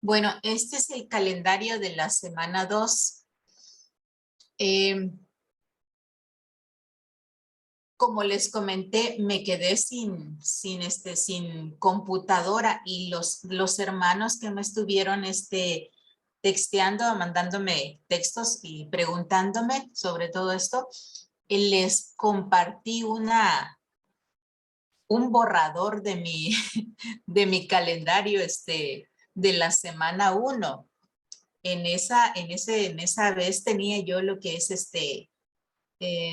Bueno, este es el calendario de la semana 2. Como les comenté, me quedé sin computadora y los hermanos que me estuvieron texteando, mandándome textos y preguntándome sobre todo esto, les compartí un borrador de de mi calendario de la semana 1. En esa vez tenía yo lo que es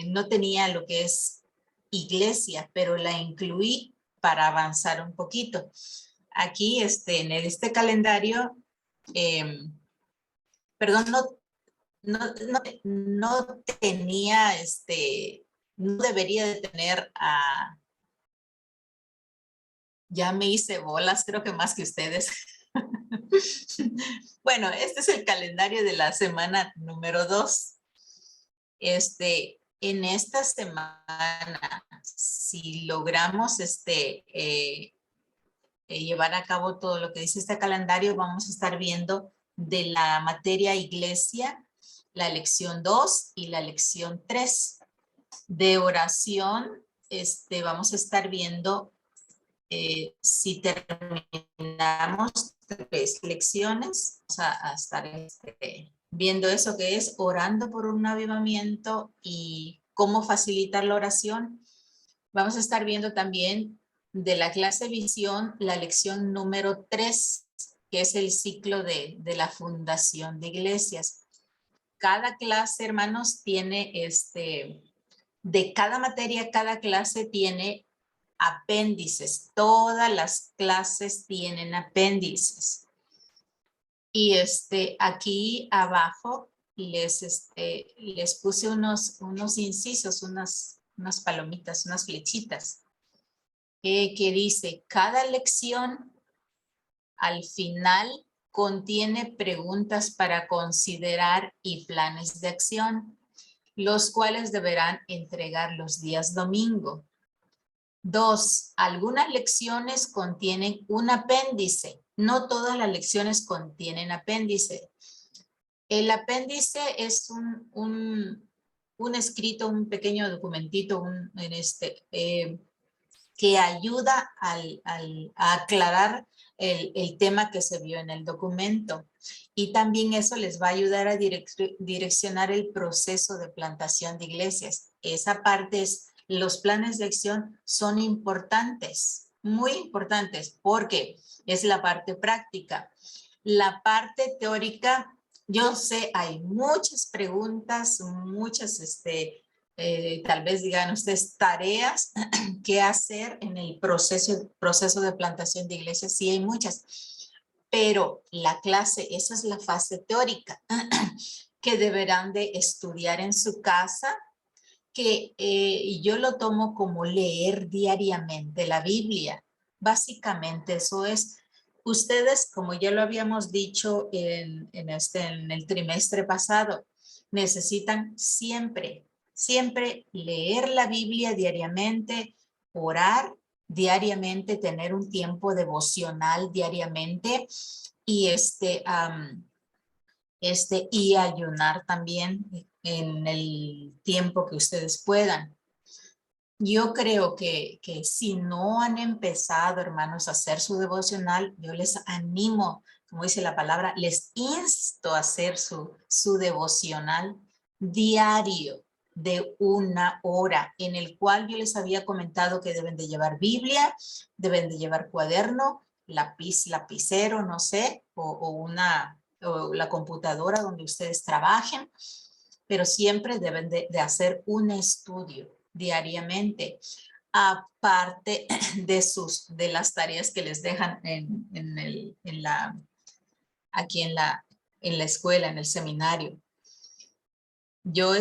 no tenía lo que es iglesia, pero la incluí para avanzar un poquito. Aquí, en este calendario, perdón, no tenía, no debería de tener, ya me hice bolas, creo que más que ustedes. Bueno, este es el calendario de la semana número 2. En esta semana, si logramos llevar a cabo todo lo que dice este calendario, vamos a estar viendo de la materia iglesia, la lección 2 y la lección 3. De oración, vamos a estar viendo si terminamos 3 lecciones, vamos a estar viendo eso que es orando por un avivamiento y cómo facilitar la oración. Vamos a estar viendo también de la clase visión la lección número 3, que es el ciclo de la fundación de iglesias. Cada clase, hermanos, tiene de cada materia, cada clase tiene apéndices. Todas las clases tienen apéndices. Y aquí abajo les puse unos incisos, unas palomitas, unas flechitas, que dice, cada lección al final contiene preguntas para considerar y planes de acción, los cuales deberán entregar los días domingo. 2. Algunas lecciones contienen un apéndice. No todas las lecciones contienen apéndice. El apéndice es un escrito, un pequeño documentito que ayuda a aclarar el tema que se vio en el documento. Y también eso les va a ayudar a direccionar el proceso de plantación de iglesias. Esa parte es, los planes de acción son importantes, muy importantes, porque es la parte práctica. La parte teórica, yo sé, hay muchas preguntas, muchas, tal vez digan ustedes, tareas que hacer en el proceso de plantación de iglesias. Sí, hay muchas, pero la clase, esa es la fase teórica que deberán de estudiar en su casa, que yo lo tomo como leer diariamente la Biblia. Básicamente eso es. Ustedes, como ya lo habíamos dicho en el trimestre pasado, necesitan siempre leer la Biblia diariamente, orar diariamente, tener un tiempo devocional diariamente y y ayunar también en el tiempo que ustedes puedan. Yo creo que si no han empezado, hermanos, a hacer su devocional, yo les animo, como dice la palabra, les insto a hacer su devocional diario de 1 hora, en el cual yo les había comentado que deben de llevar Biblia, deben de llevar cuaderno, lapicero, no sé, o la computadora donde ustedes trabajen, pero siempre deben de hacer un estudio diariamente, aparte de las tareas que les dejan aquí en la escuela, en el seminario. Yo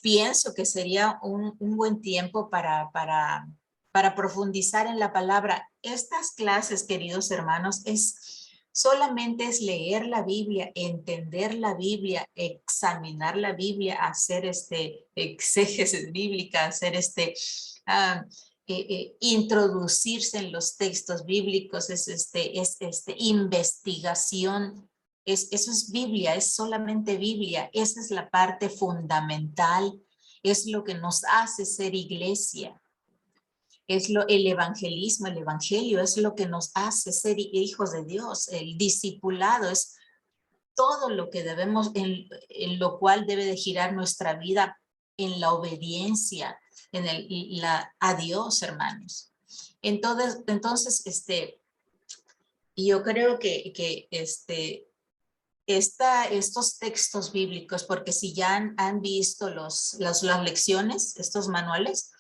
pienso que sería un buen tiempo para profundizar en la palabra. Estas clases, queridos hermanos, solamente es leer la Biblia, entender la Biblia, examinar la Biblia, hacer exégesis bíblica, hacer introducirse en los textos bíblicos, es investigación. Eso es Biblia, es solamente Biblia. Esa es la parte fundamental, es lo que nos hace ser iglesia. Es el evangelismo, el evangelio es lo que nos hace ser hijos de Dios. El discipulado es todo lo que debemos, en lo cual debe de girar nuestra vida, en la obediencia, a Dios, hermanos. Entonces, yo creo que estos textos bíblicos, porque si ya han visto las lecciones, estos manuales,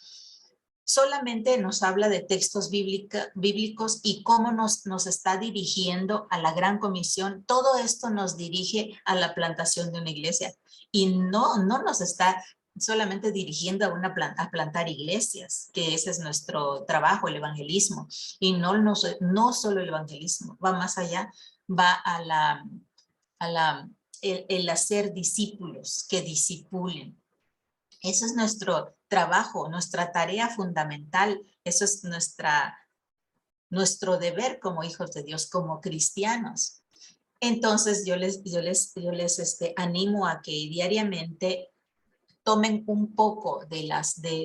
solamente nos habla de textos bíblicos y cómo nos está dirigiendo a la gran comisión. Todo esto nos dirige a la plantación de una iglesia y no nos está solamente dirigiendo a plantar iglesias, que ese es nuestro trabajo, el evangelismo. Y no solo el evangelismo, va más allá, va el hacer discípulos que discipulen. Eso es nuestro trabajo, nuestra tarea fundamental. Eso es nuestro deber como hijos de Dios, como cristianos. Entonces yo les animo a que diariamente tomen un poco de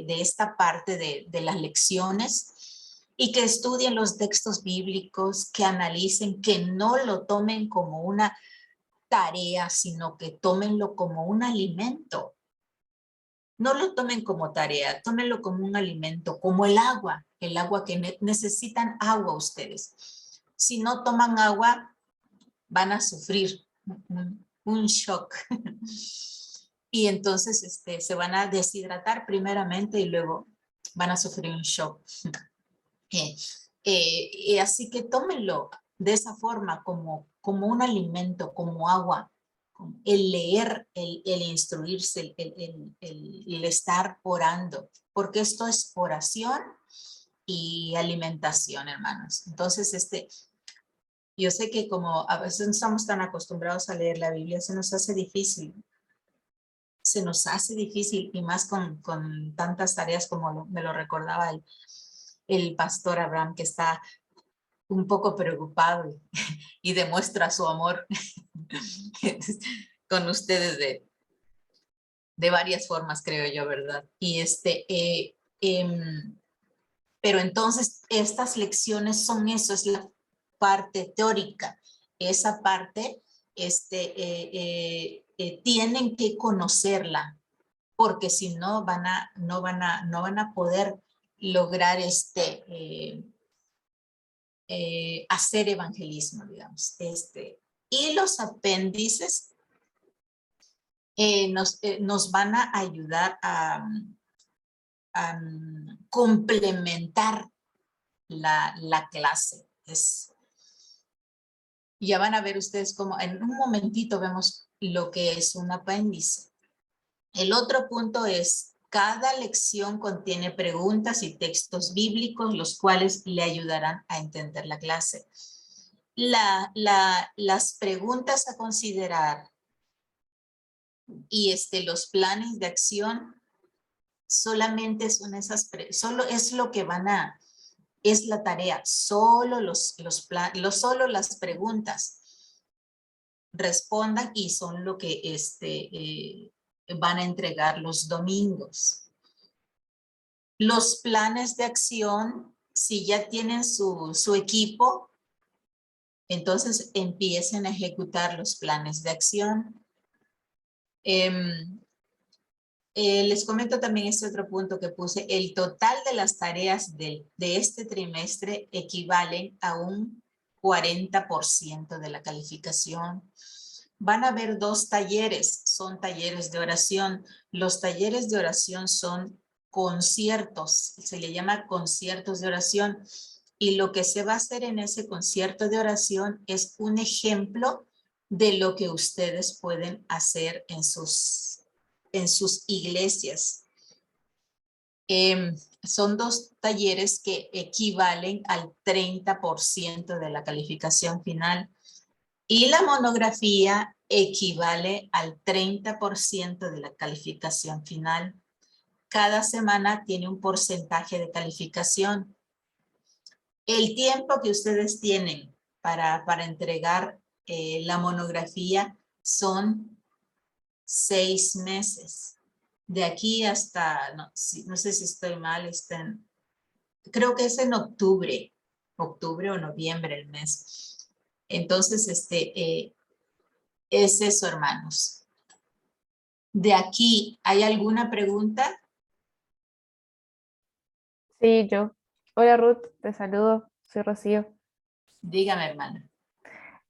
esta parte de las lecciones y que estudien los textos bíblicos, que analicen, que no lo tomen como una tarea, sino que tómenlo como un alimento. No lo tomen como tarea, tómenlo como un alimento, como el agua que necesitan agua ustedes. Si no toman agua, van a sufrir un shock. Y entonces se van a deshidratar primeramente y luego van a sufrir un shock. Así que tómenlo de esa forma, como un alimento, como agua. El leer, el instruirse, el estar orando, porque esto es oración y alimentación, hermanos. Entonces, yo sé que como a veces no estamos tan acostumbrados a leer la Biblia, se nos hace difícil. Se nos hace difícil, y más con tantas tareas como me lo recordaba el pastor Abraham, que está un poco preocupado y demuestra su amor con ustedes de varias formas, creo yo, ¿verdad? Y pero entonces estas lecciones son eso, es la parte teórica. Esa parte tienen que conocerla, porque si no no van a poder lograr hacer evangelismo, digamos. Y los apéndices nos van a ayudar a complementar la clase. Ya van a ver ustedes cómo en un momentito vemos lo que es un apéndice. El otro punto es, cada lección contiene preguntas y textos bíblicos, los cuales le ayudarán a entender la clase. Las preguntas a considerar y los planes de acción solamente son solo es lo que es la tarea, solo solo las preguntas respondan y son lo que van a entregar los domingos. Los planes de acción, si ya tienen su equipo, entonces empiecen a ejecutar los planes de acción. Les comento también este otro punto que puse. El total de las tareas de este trimestre equivalen a un 40% de la calificación. Van a haber 2 talleres, son talleres de oración. Los talleres de oración son conciertos, se le llama conciertos de oración. Y lo que se va a hacer en ese concierto de oración es un ejemplo de lo que ustedes pueden hacer en sus iglesias. Son 2 talleres que equivalen al 30% de la calificación final. Y la monografía equivale al 30% de la calificación final. cada semana tiene un porcentaje de calificación. El tiempo que ustedes tienen para entregar la monografía son 6 meses. De aquí hasta, no sé si estoy mal, creo que es en octubre o noviembre el mes. Entonces, es eso, hermanos. De aquí, ¿hay alguna pregunta? Sí, yo. Hola Ruth, te saludo, soy Rocío. Dígame, hermana.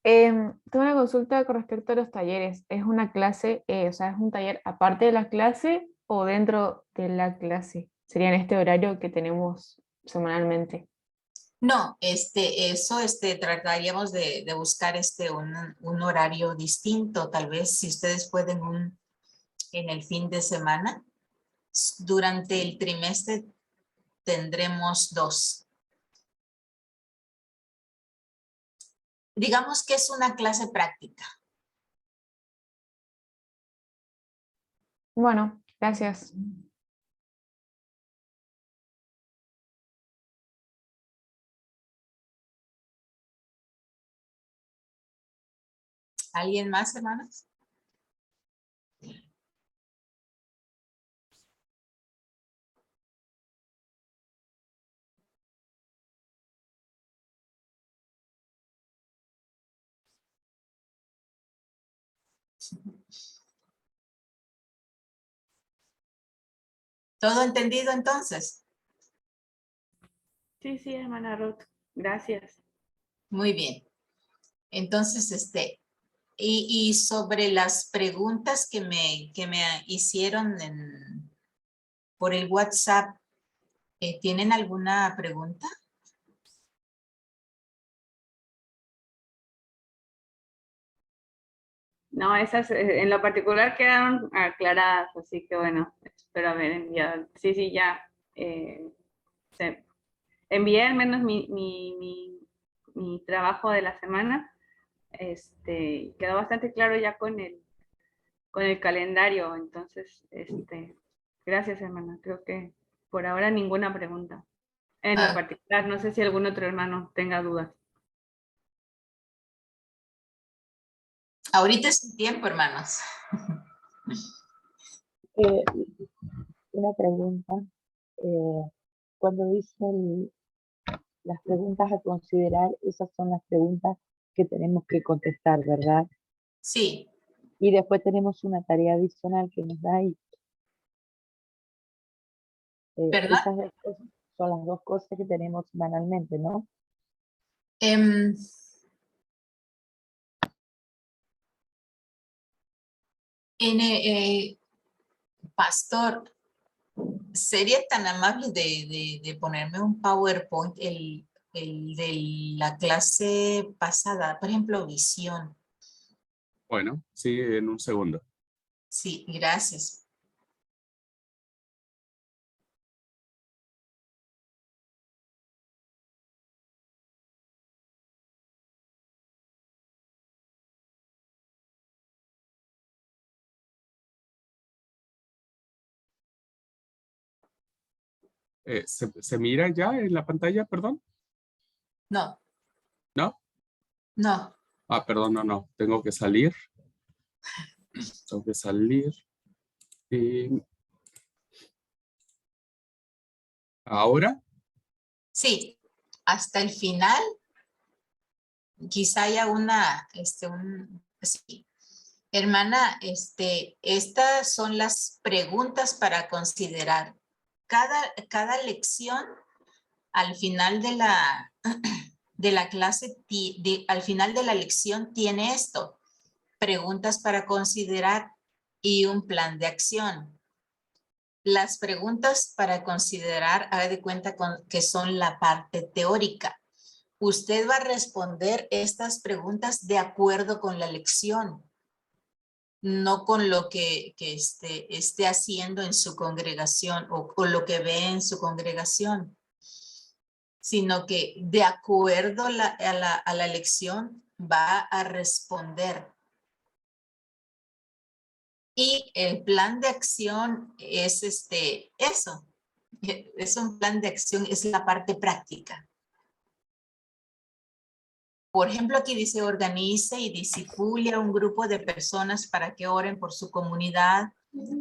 Tengo una consulta con respecto a los talleres. ¿Es una clase, o sea, es un taller aparte de la clase o dentro de la clase? Sería en este horario que tenemos semanalmente. No, eso, trataríamos de buscar un horario distinto, tal vez si ustedes pueden en el fin de semana. Durante el trimestre tendremos 2. Digamos que es una clase práctica. Bueno, gracias. ¿Alguien más, hermanos? ¿Todo entendido entonces? Sí, sí, hermana Ruth, gracias. Muy bien. Entonces, y sobre las preguntas que me hicieron por el WhatsApp, ¿tienen alguna pregunta? No, esas en lo particular quedaron aclaradas, así que bueno, espero haber enviado. Sí, sí, ya. Se- Envié al menos mi trabajo de la semana. Quedó bastante claro ya con el calendario. Entonces, gracias, hermana. Creo que por ahora ninguna pregunta. En lo Ah, particular, no sé si algún otro hermano tenga dudas. ahorita es el tiempo, hermanos. Eh, una pregunta. Cuando dicen las preguntas a considerar, esas son las preguntas que tenemos que contestar, ¿verdad? Sí, Y después tenemos una tarea adicional que nos da ahí. ¿verdad? Esas dos cosas son las dos cosas que tenemos semanalmente, ¿no? Em, Pastor, ¿sería tan amable de ponerme un PowerPoint, el de la clase pasada, por ejemplo, visión? Bueno, sí, en un segundo. Sí, gracias. ¿Se mira ya en la pantalla, perdón? No, ¿No? no. Ah, perdón, no. Tengo que salir. Tengo que salir. Y ahora, Sí, hasta el final, quizá haya sí. Hermana, estas son las preguntas para considerar. Cada lección, al final de la clase, al final de la lección tiene esto: preguntas para considerar y un plan de acción. Las preguntas para considerar, haga de cuenta que son la parte teórica. Usted va a responder estas preguntas de acuerdo con la lección, no con lo que esté haciendo en su congregación o lo que ve en su congregación, sino que de acuerdo a la lección va a responder. Y el plan de acción es eso. Es un plan de acción, es la parte práctica. Por ejemplo, aquí dice organice y disipule a un grupo de personas para que oren por su comunidad,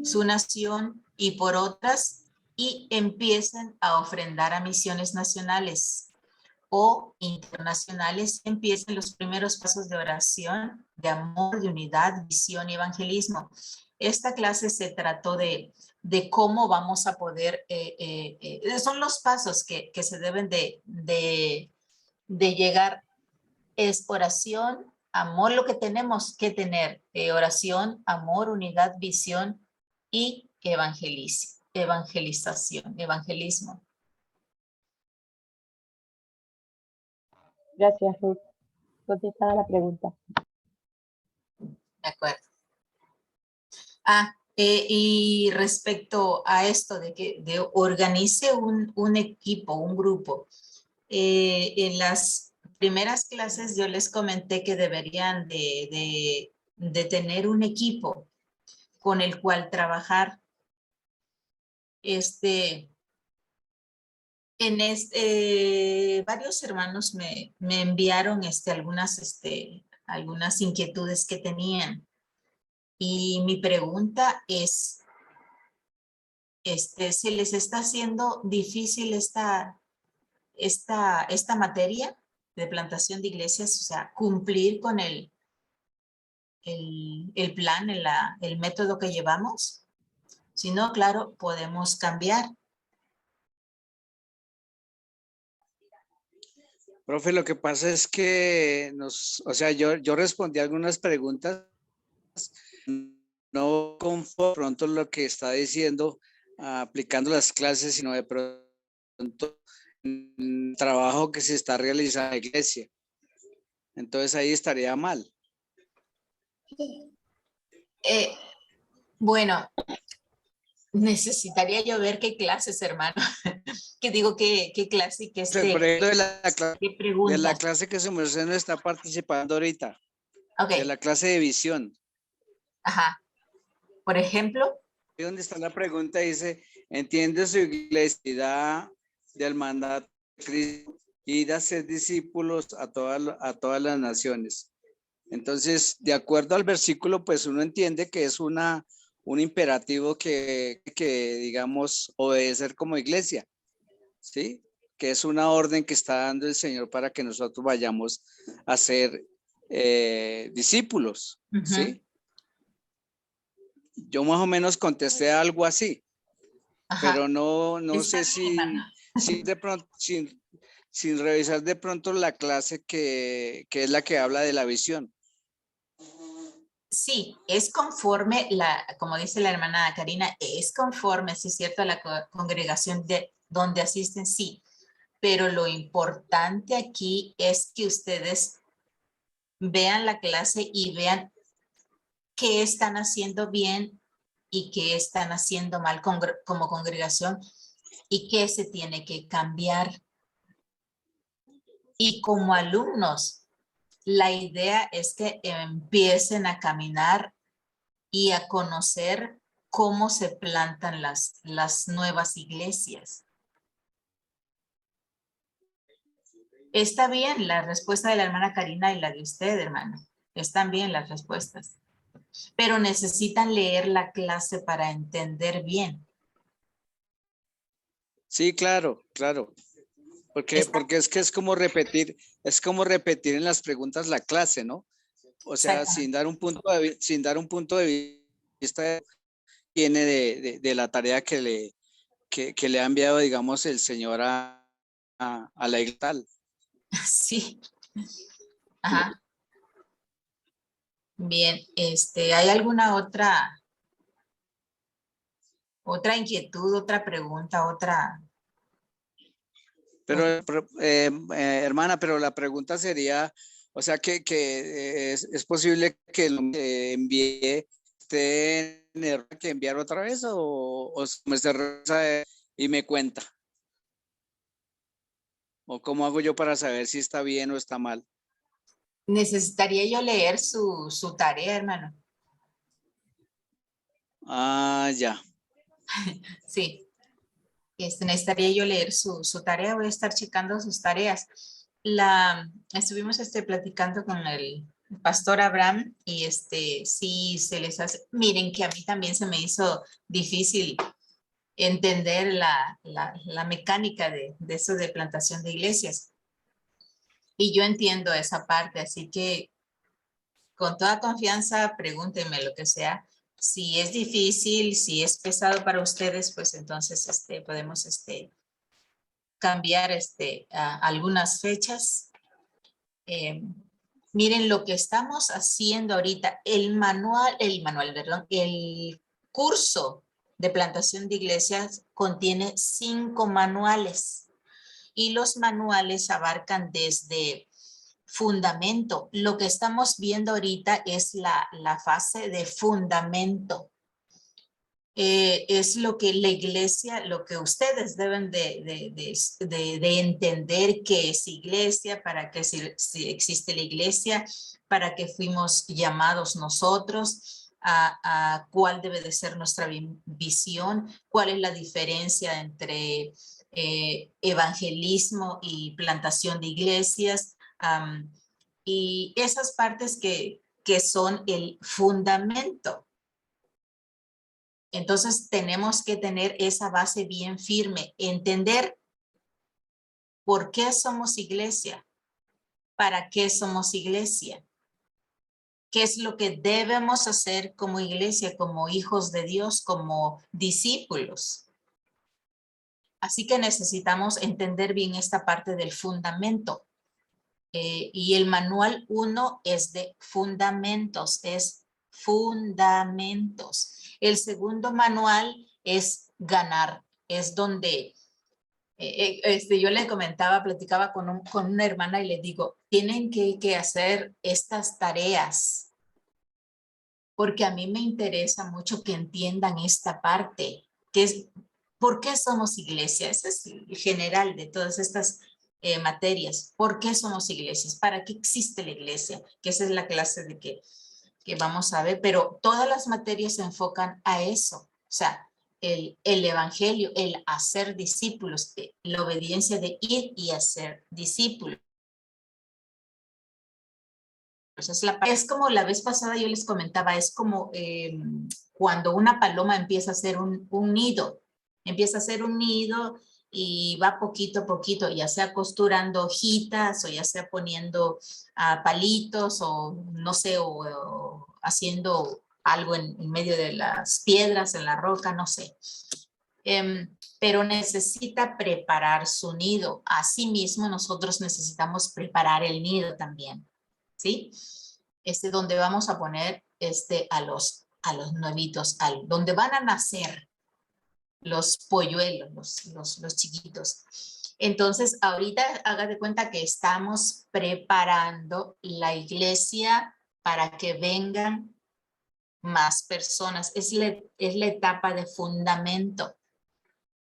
su nación y por otras y empiecen a ofrendar a misiones nacionales o internacionales. Empiecen los primeros pasos de oración, de amor, de unidad, visión y evangelismo. Esta clase se trató de cómo vamos a poder, son los pasos que se deben de llegar. Es oración, amor, lo que tenemos que tener, oración, amor, unidad, visión y evangelización, evangelismo. Gracias, Ruth. Contestada la pregunta. De acuerdo. Y respecto a esto de que organice un equipo, un grupo, en las primeras clases yo les comenté que deberían de tener un equipo con el cual trabajar. Varios hermanos me enviaron algunas inquietudes que tenían. Y mi pregunta es, ¿se les está haciendo difícil esta materia de plantación de iglesias? O sea, cumplir con el plan, el método que llevamos. Si no, claro, podemos cambiar. Profe, lo que pasa es que yo respondí algunas preguntas, no conforme pronto lo que está diciendo, aplicando las clases, sino de pronto el trabajo que se está realizando en la iglesia. Entonces ahí estaría mal. Bueno, necesitaría yo ver qué clases, hermano. Que digo, qué clase y qué Por ejemplo, qué pregunta. de la clase que su merced no está participando ahorita. Okay. De la clase de visión. Ajá. Por ejemplo. Ahí donde está la pregunta dice, entiende su iglesia del mandato de Cristo y de hacer discípulos a todas las naciones. Entonces, de acuerdo al versículo, pues uno entiende que es un imperativo que digamos, obedecer como iglesia, ¿sí? Que es una orden que está dando el Señor para que nosotros vayamos a ser discípulos, ¿sí? Yo más o menos contesté algo así. Ajá. Pero no sé si de pronto, sin revisar de pronto la clase que es la que habla de la visión. Sí, es conforme, como dice la hermana Karina, es conforme, sí es cierto, a la congregación de donde asisten, sí. Pero lo importante aquí es que ustedes vean la clase y vean qué están haciendo bien y qué están haciendo mal como congregación y qué se tiene que cambiar. Y como alumnos, la idea es que empiecen a caminar y a conocer cómo se plantan las nuevas iglesias. Está bien la respuesta de la hermana Karina y la de usted, hermano. Están bien las respuestas. Pero necesitan leer la clase para entender bien. Sí, claro. Porque es que es como repetir en las preguntas la clase, ¿no? O sea, sin dar un punto de vista tiene de la tarea que le ha enviado, digamos, el Señor a la iglesia. Sí. Ajá. Bien, ¿hay alguna otra inquietud, otra pregunta, otra? Pero, hermana, pero la pregunta sería, o sea, que es posible que lo envíe usted en error, que enviar otra vez o me se reza y me cuenta. ¿O cómo hago yo para saber si está bien o está mal? Necesitaría yo leer su tarea, hermano. Ah, ya. Sí. Necesitaría yo leer su tarea, voy a estar checando sus tareas. Estuvimos platicando con el pastor Abraham y sí se les hace, miren que a mí también se me hizo difícil entender la mecánica de eso de plantación de iglesias. Y yo entiendo esa parte, así que con toda confianza pregúntenme lo que sea. Si es difícil, si es pesado para ustedes, pues entonces podemos cambiar algunas fechas. Miren lo que estamos haciendo ahorita, el curso de plantación de iglesias contiene 5 manuales y los manuales abarcan desde fundamento. Lo que estamos viendo ahorita es la fase de fundamento. Es lo que la iglesia, lo que ustedes deben de entender que es iglesia, para qué si existe la iglesia, para qué fuimos llamados nosotros, a cuál debe de ser nuestra visión, cuál es la diferencia entre evangelismo y plantación de iglesias, y esas partes que son el fundamento. Entonces tenemos que tener esa base bien firme, entender por qué somos iglesia, para qué somos iglesia, qué es lo que debemos hacer como iglesia, como hijos de Dios, como discípulos. Así que necesitamos entender bien esta parte del fundamento. Y el manual 1 es de fundamentos, es fundamentos. El segundo manual es ganar, es donde yo le comentaba, platicaba con una hermana y le digo, tienen que hacer estas tareas, porque a mí me interesa mucho que entiendan esta parte, que es, ¿por qué somos iglesia? Ese es el general de todas estas materias. ¿Por qué somos iglesias? ¿Para qué existe la iglesia? Que esa es la clase de que vamos a ver, pero todas las materias se enfocan a eso. O sea, el evangelio, el hacer discípulos, la obediencia de ir y hacer discípulos. Es como la vez pasada yo les comentaba, es como cuando una paloma empieza a hacer un nido, empieza a hacer un nido y va poquito a poquito, ya sea costurando hojitas o ya sea poniendo palitos o no sé, o haciendo algo en medio de las piedras, en la roca, no sé. Pero necesita preparar su nido. Asimismo, nosotros necesitamos preparar el nido también, ¿sí? Donde vamos a poner a los nuevitos, donde van a nacer los polluelos, los chiquitos. Entonces, ahorita haga de cuenta que estamos preparando la iglesia para que vengan más personas. Es la etapa de fundamento.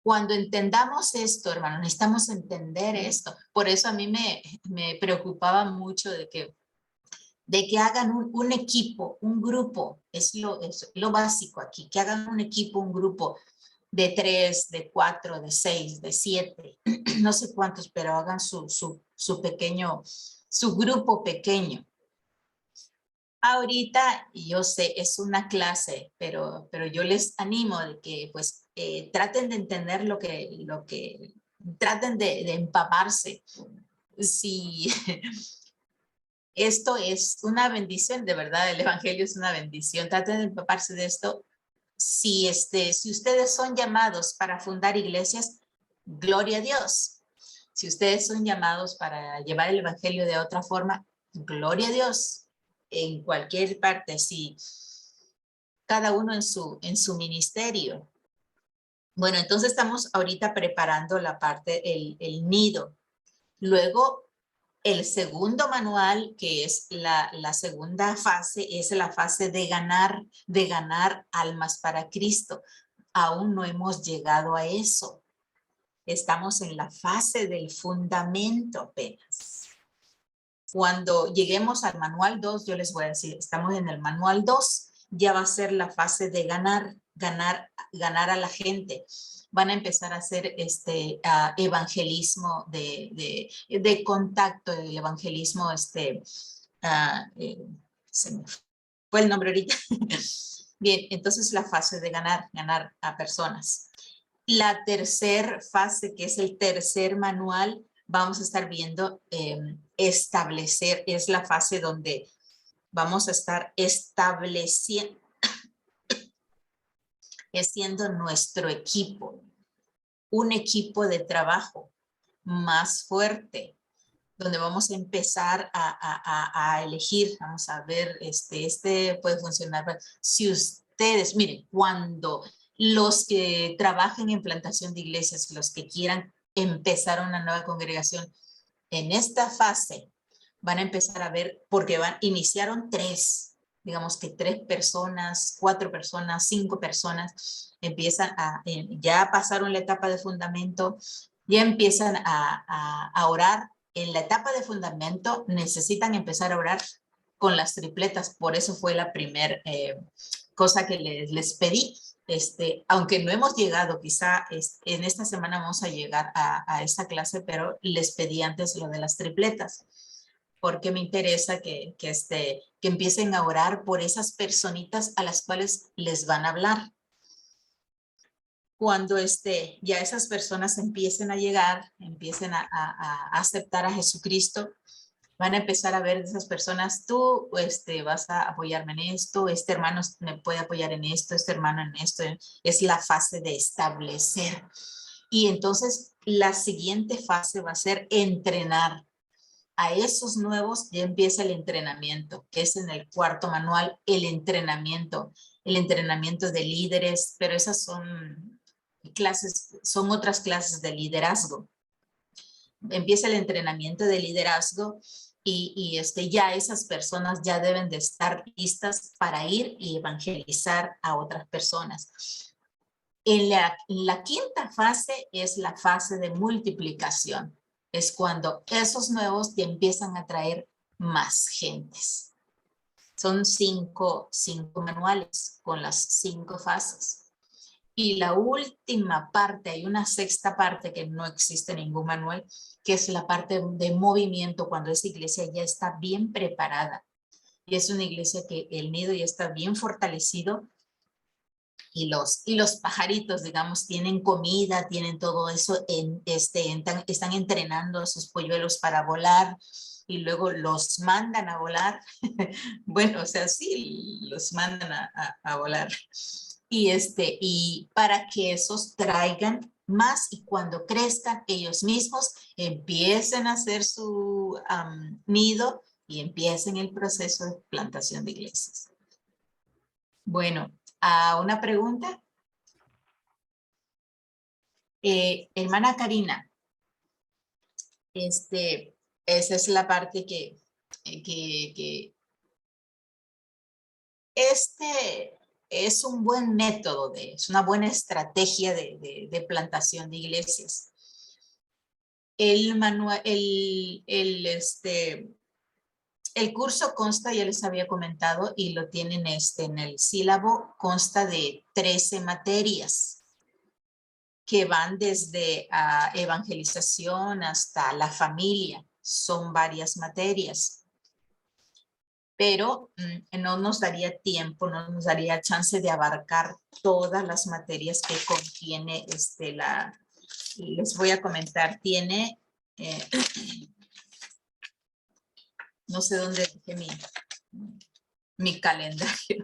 Cuando entendamos esto, hermano, necesitamos entender esto. Por eso a mí me preocupaba mucho de que hagan un equipo, un grupo, es lo básico aquí, que hagan un equipo, un grupo de 3, de 4, de 6, de 7, no sé cuántos, pero hagan su grupo pequeño. Ahorita, yo sé, es una clase, pero yo les animo de que pues traten de entender lo que traten de empaparse. Si esto es una bendición, de verdad, el evangelio es una bendición, traten de empaparse de esto. Si ustedes son llamados para fundar iglesias, gloria a Dios. Si ustedes son llamados para llevar el evangelio de otra forma, gloria a Dios. En cualquier parte, sí, cada uno en su ministerio. Bueno, entonces estamos ahorita preparando la parte, el nido. Luego, el segundo manual, que es la segunda fase, es la fase de ganar almas para Cristo. Aún no hemos llegado a eso. Estamos en la fase del fundamento apenas. Cuando lleguemos al manual 2, yo les voy a decir, estamos en el manual 2 ya va a ser la fase de ganar a la gente. Van a empezar a hacer evangelismo de contacto, el evangelismo, se me fue el nombre ahorita. Bien, entonces la fase de ganar a personas. La tercera fase, que es el tercer manual, vamos a estar viendo establecer, es la fase donde vamos a estar estableciendo nuestro equipo, un equipo de trabajo más fuerte, donde vamos a empezar a elegir, vamos a ver, este puede funcionar. Si ustedes, miren, cuando los que trabajen en plantación de iglesias, los que quieran empezar una nueva congregación, en esta fase van a empezar a ver, porque iniciaron 3, digamos que 3 personas, 4 personas, 5 personas, empiezan ya pasaron la etapa de fundamento, ya empiezan a orar. En la etapa de fundamento necesitan empezar a orar con las tripletas, por eso fue la primera cosa que les pedí. Aunque no hemos llegado, quizá en esta semana vamos a llegar a esta clase, pero les pedí antes lo de las tripletas, porque me interesa que empiecen a orar por esas personitas a las cuales les van a hablar. Cuando ya esas personas empiecen a llegar, empiecen a aceptar a Jesucristo, van a empezar a ver de esas personas, tú vas a apoyarme en esto, este hermano me puede apoyar en esto, este hermano en esto. Es la fase de establecer. Y entonces la siguiente fase va a ser entrenar. A esos nuevos ya empieza el entrenamiento, que es en el cuarto manual, el entrenamiento de líderes, pero esas son clases, son otras clases de liderazgo. Empieza el entrenamiento de liderazgo y ya esas personas ya deben de estar listas para ir y evangelizar a otras personas. En la quinta fase es la fase de multiplicación. Es cuando esos nuevos te empiezan a traer más gentes. Son 5 manuales con las 5 fases. Y la última parte, hay una sexta parte que no existe en ningún manual, que es la parte de movimiento, cuando esa iglesia ya está bien preparada. Y es una iglesia que el nido ya está bien fortalecido. Y los pajaritos, digamos, tienen comida, tienen todo eso, están entrenando a sus polluelos para volar y luego los mandan a volar. Bueno, o sea, sí, los mandan a volar. Y para que esos traigan más y cuando crezcan ellos mismos empiecen a hacer su nido y empiecen el proceso de plantación de iglesias. Bueno, ¿una pregunta? Hermana Karina, esa es la parte que es un buen método, es una buena estrategia de plantación de iglesias. El manual, el curso consta, ya les había comentado, y lo tienen en el sílabo, consta de 13 materias que van desde evangelización hasta la familia. Son varias materias. Pero no nos daría tiempo, no nos daría chance de abarcar todas las materias que contiene les voy a comentar, tiene, no sé dónde dejé mi calendario.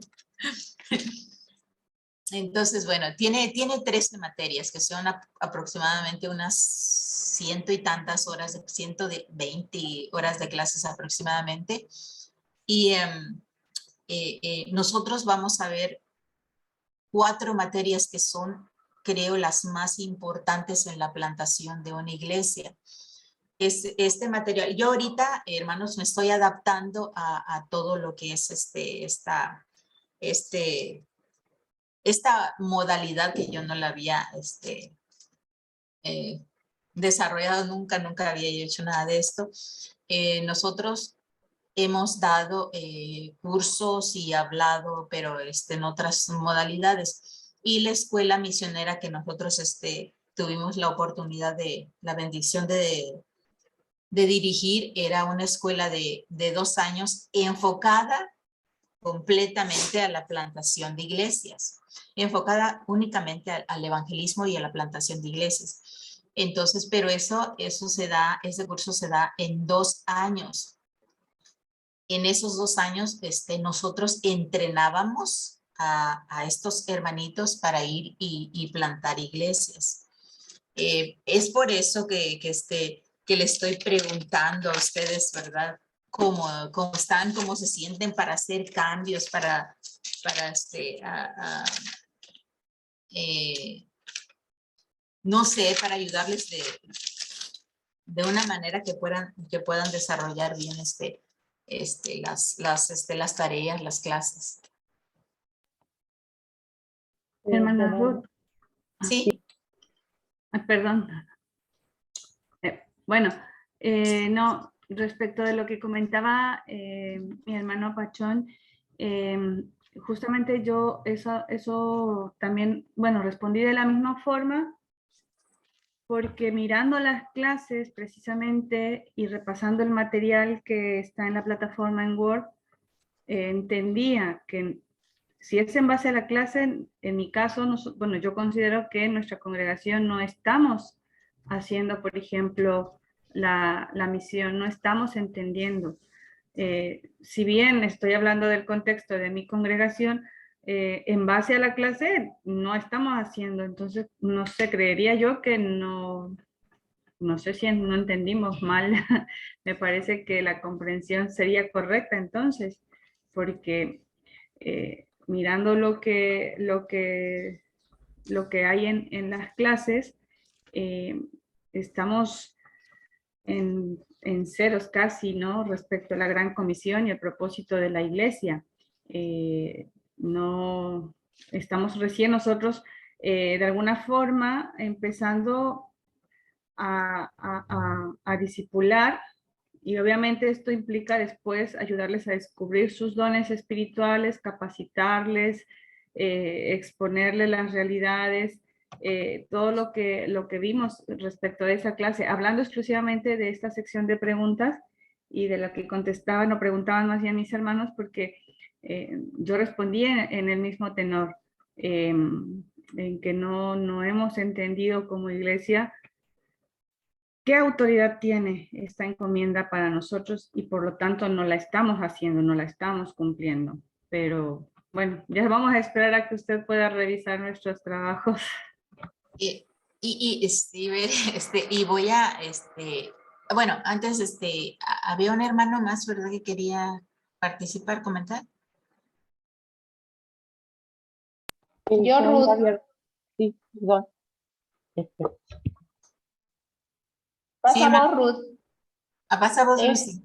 Entonces, bueno, tiene 13 materias que son aproximadamente unas 100 y tantas horas, 120 horas de clases aproximadamente. Y nosotros vamos a ver 4 materias que son, creo, las más importantes en la plantación de una iglesia. Este material, yo ahorita, hermanos, me estoy adaptando a todo lo que es esta modalidad que yo no la había desarrollado nunca había hecho nada de esto. Nosotros hemos dado cursos y hablado, pero en otras modalidades. Y la escuela misionera que nosotros tuvimos la oportunidad la bendición de dirigir, era una escuela de 2 años enfocada completamente a la plantación de iglesias, enfocada únicamente al evangelismo y a la plantación de iglesias. Entonces, pero ese curso se da en 2 años. En esos 2 años, nosotros entrenábamos a estos hermanitos para ir y plantar iglesias. Es por eso que le estoy preguntando a ustedes, ¿verdad? ¿Cómo están, cómo se sienten para hacer cambios, para no sé, para ayudarles de una manera que puedan desarrollar bien las tareas, las clases. Hermana Bueno, Ruth, Sí, perdón. Bueno, no, respecto de lo que comentaba mi hermano Pachón, justamente yo eso también, bueno, respondí de la misma forma, porque mirando las clases precisamente y repasando el material que está en la plataforma en Word, entendía que si es en base a la clase, en mi caso, bueno, yo considero que en nuestra congregación no estamos haciendo, por ejemplo, la misión, no estamos entendiendo. Si bien estoy hablando del contexto de mi congregación, en base a la clase no estamos haciendo, entonces no sé, creería yo que no sé si no entendimos mal, me parece que la comprensión sería correcta entonces, porque mirando lo que hay en las clases, estamos en ceros casi, ¿no? Respecto a la Gran Comisión y el propósito de la Iglesia. No estamos recién nosotros, de alguna forma, empezando a discipular, y obviamente esto implica después ayudarles a descubrir sus dones espirituales, capacitarles, exponerles las realidades, todo lo que vimos respecto de esa clase, hablando exclusivamente de esta sección de preguntas y de lo que contestaban o preguntaban más bien mis hermanos, porque yo respondí en el mismo tenor, en que no hemos entendido como iglesia qué autoridad tiene esta encomienda para nosotros y por lo tanto no la estamos haciendo, no la estamos cumpliendo. Pero bueno, ya vamos a esperar a que usted pueda revisar nuestros trabajos. Y voy a, bueno, antes, había un hermano más, ¿verdad? Que quería participar, comentar. yo había Ruth. abierto. Sí, perdón. Sí, Pasa hermano. vos, Ruth. Pasa vos, Eh, Lucy.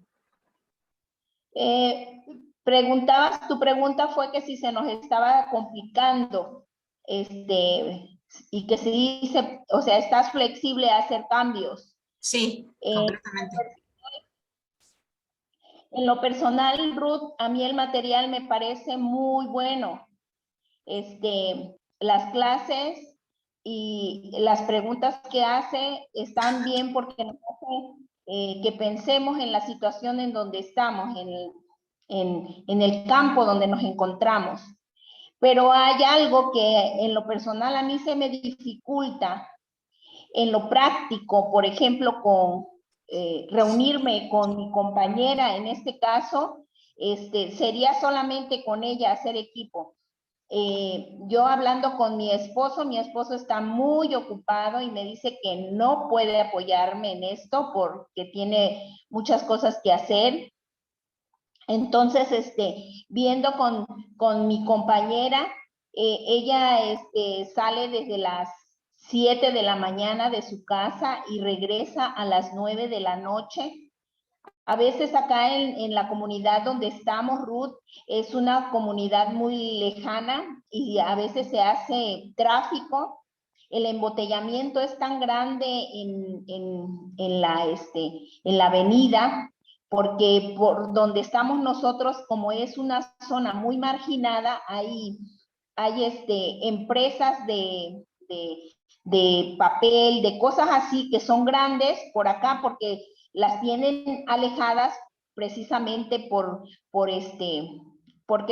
Tu pregunta fue que si se nos estaba complicando, y que si dice, o sea, estás flexible a hacer cambios. Sí, completamente. En lo personal, Ruth, a mí el material me parece muy bueno. Las clases y las preguntas que hace están bien porque nos hace que pensemos en la situación en donde estamos, en el campo donde nos encontramos. Pero hay algo que en lo personal a mí se me dificulta en lo práctico, por ejemplo, con reunirme con mi compañera, en este caso, sería solamente con ella hacer equipo. Yo hablando con mi esposo está muy ocupado y me dice que no puede apoyarme en esto porque tiene muchas cosas que hacer. Entonces, viendo con mi compañera, ella sale desde las 7 de la mañana de su casa y regresa a las 9 de la noche. A veces acá en la comunidad donde estamos, Ruth, es una comunidad muy lejana y a veces se hace tráfico. El embotellamiento es tan grande en la avenida porque por donde estamos nosotros, como es una zona muy marginada, hay empresas de papel, de cosas así que son grandes por acá, porque las tienen alejadas precisamente porque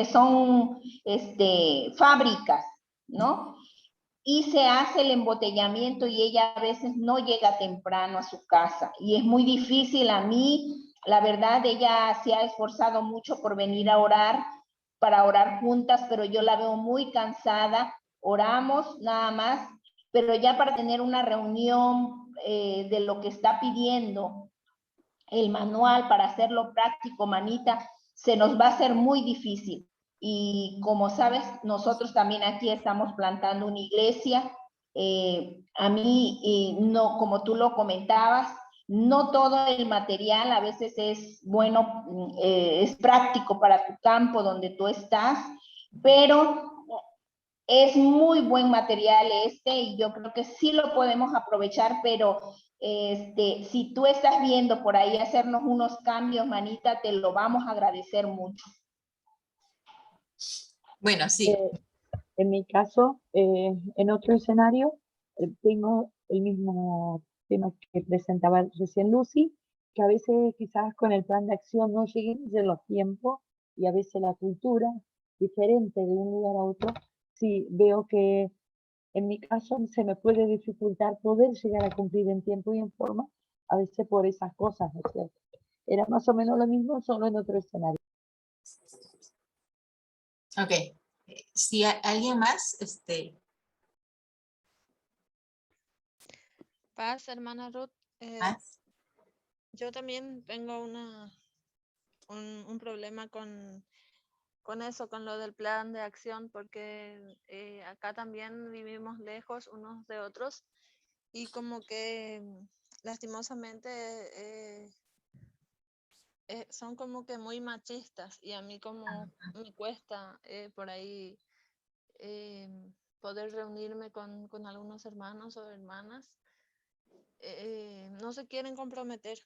son fábricas, ¿no? Y se hace el embotellamiento y ella a veces no llega temprano a su casa. Y es muy difícil. A mí, la verdad, ella se ha esforzado mucho por venir a orar, para orar juntas, pero yo la veo muy cansada. Oramos nada más, pero ya para tener una reunión de lo que está pidiendo el manual, para hacerlo práctico, manita, se nos va a hacer muy difícil. Y como sabes, nosotros también aquí estamos plantando una iglesia. A mí, no, como tú lo comentabas, no todo el material a veces es bueno, es práctico para tu campo donde tú estás, pero es muy buen material y yo creo que sí lo podemos aprovechar, pero si tú estás viendo por ahí hacernos unos cambios, manita, te lo vamos a agradecer mucho. Bueno, sí. En mi caso, en otro escenario, tengo el mismo tema que presentaba recién Lucy, que a veces quizás con el plan de acción no lleguen de los tiempos y a veces la cultura diferente de un lugar a otro. Sí, veo que en mi caso se me puede dificultar poder llegar a cumplir en tiempo y en forma, a veces por esas cosas, ¿no es cierto? Era más o menos lo mismo, solo en otro escenario. Ok. Si alguien más, Paz, hermana Ruth. más. Yo también tengo un problema con eso, con lo del plan de acción, porque acá también vivimos lejos unos de otros y como que lastimosamente son como que muy machistas y a mí como me cuesta por ahí poder reunirme con algunos hermanos o hermanas. No se quieren comprometer,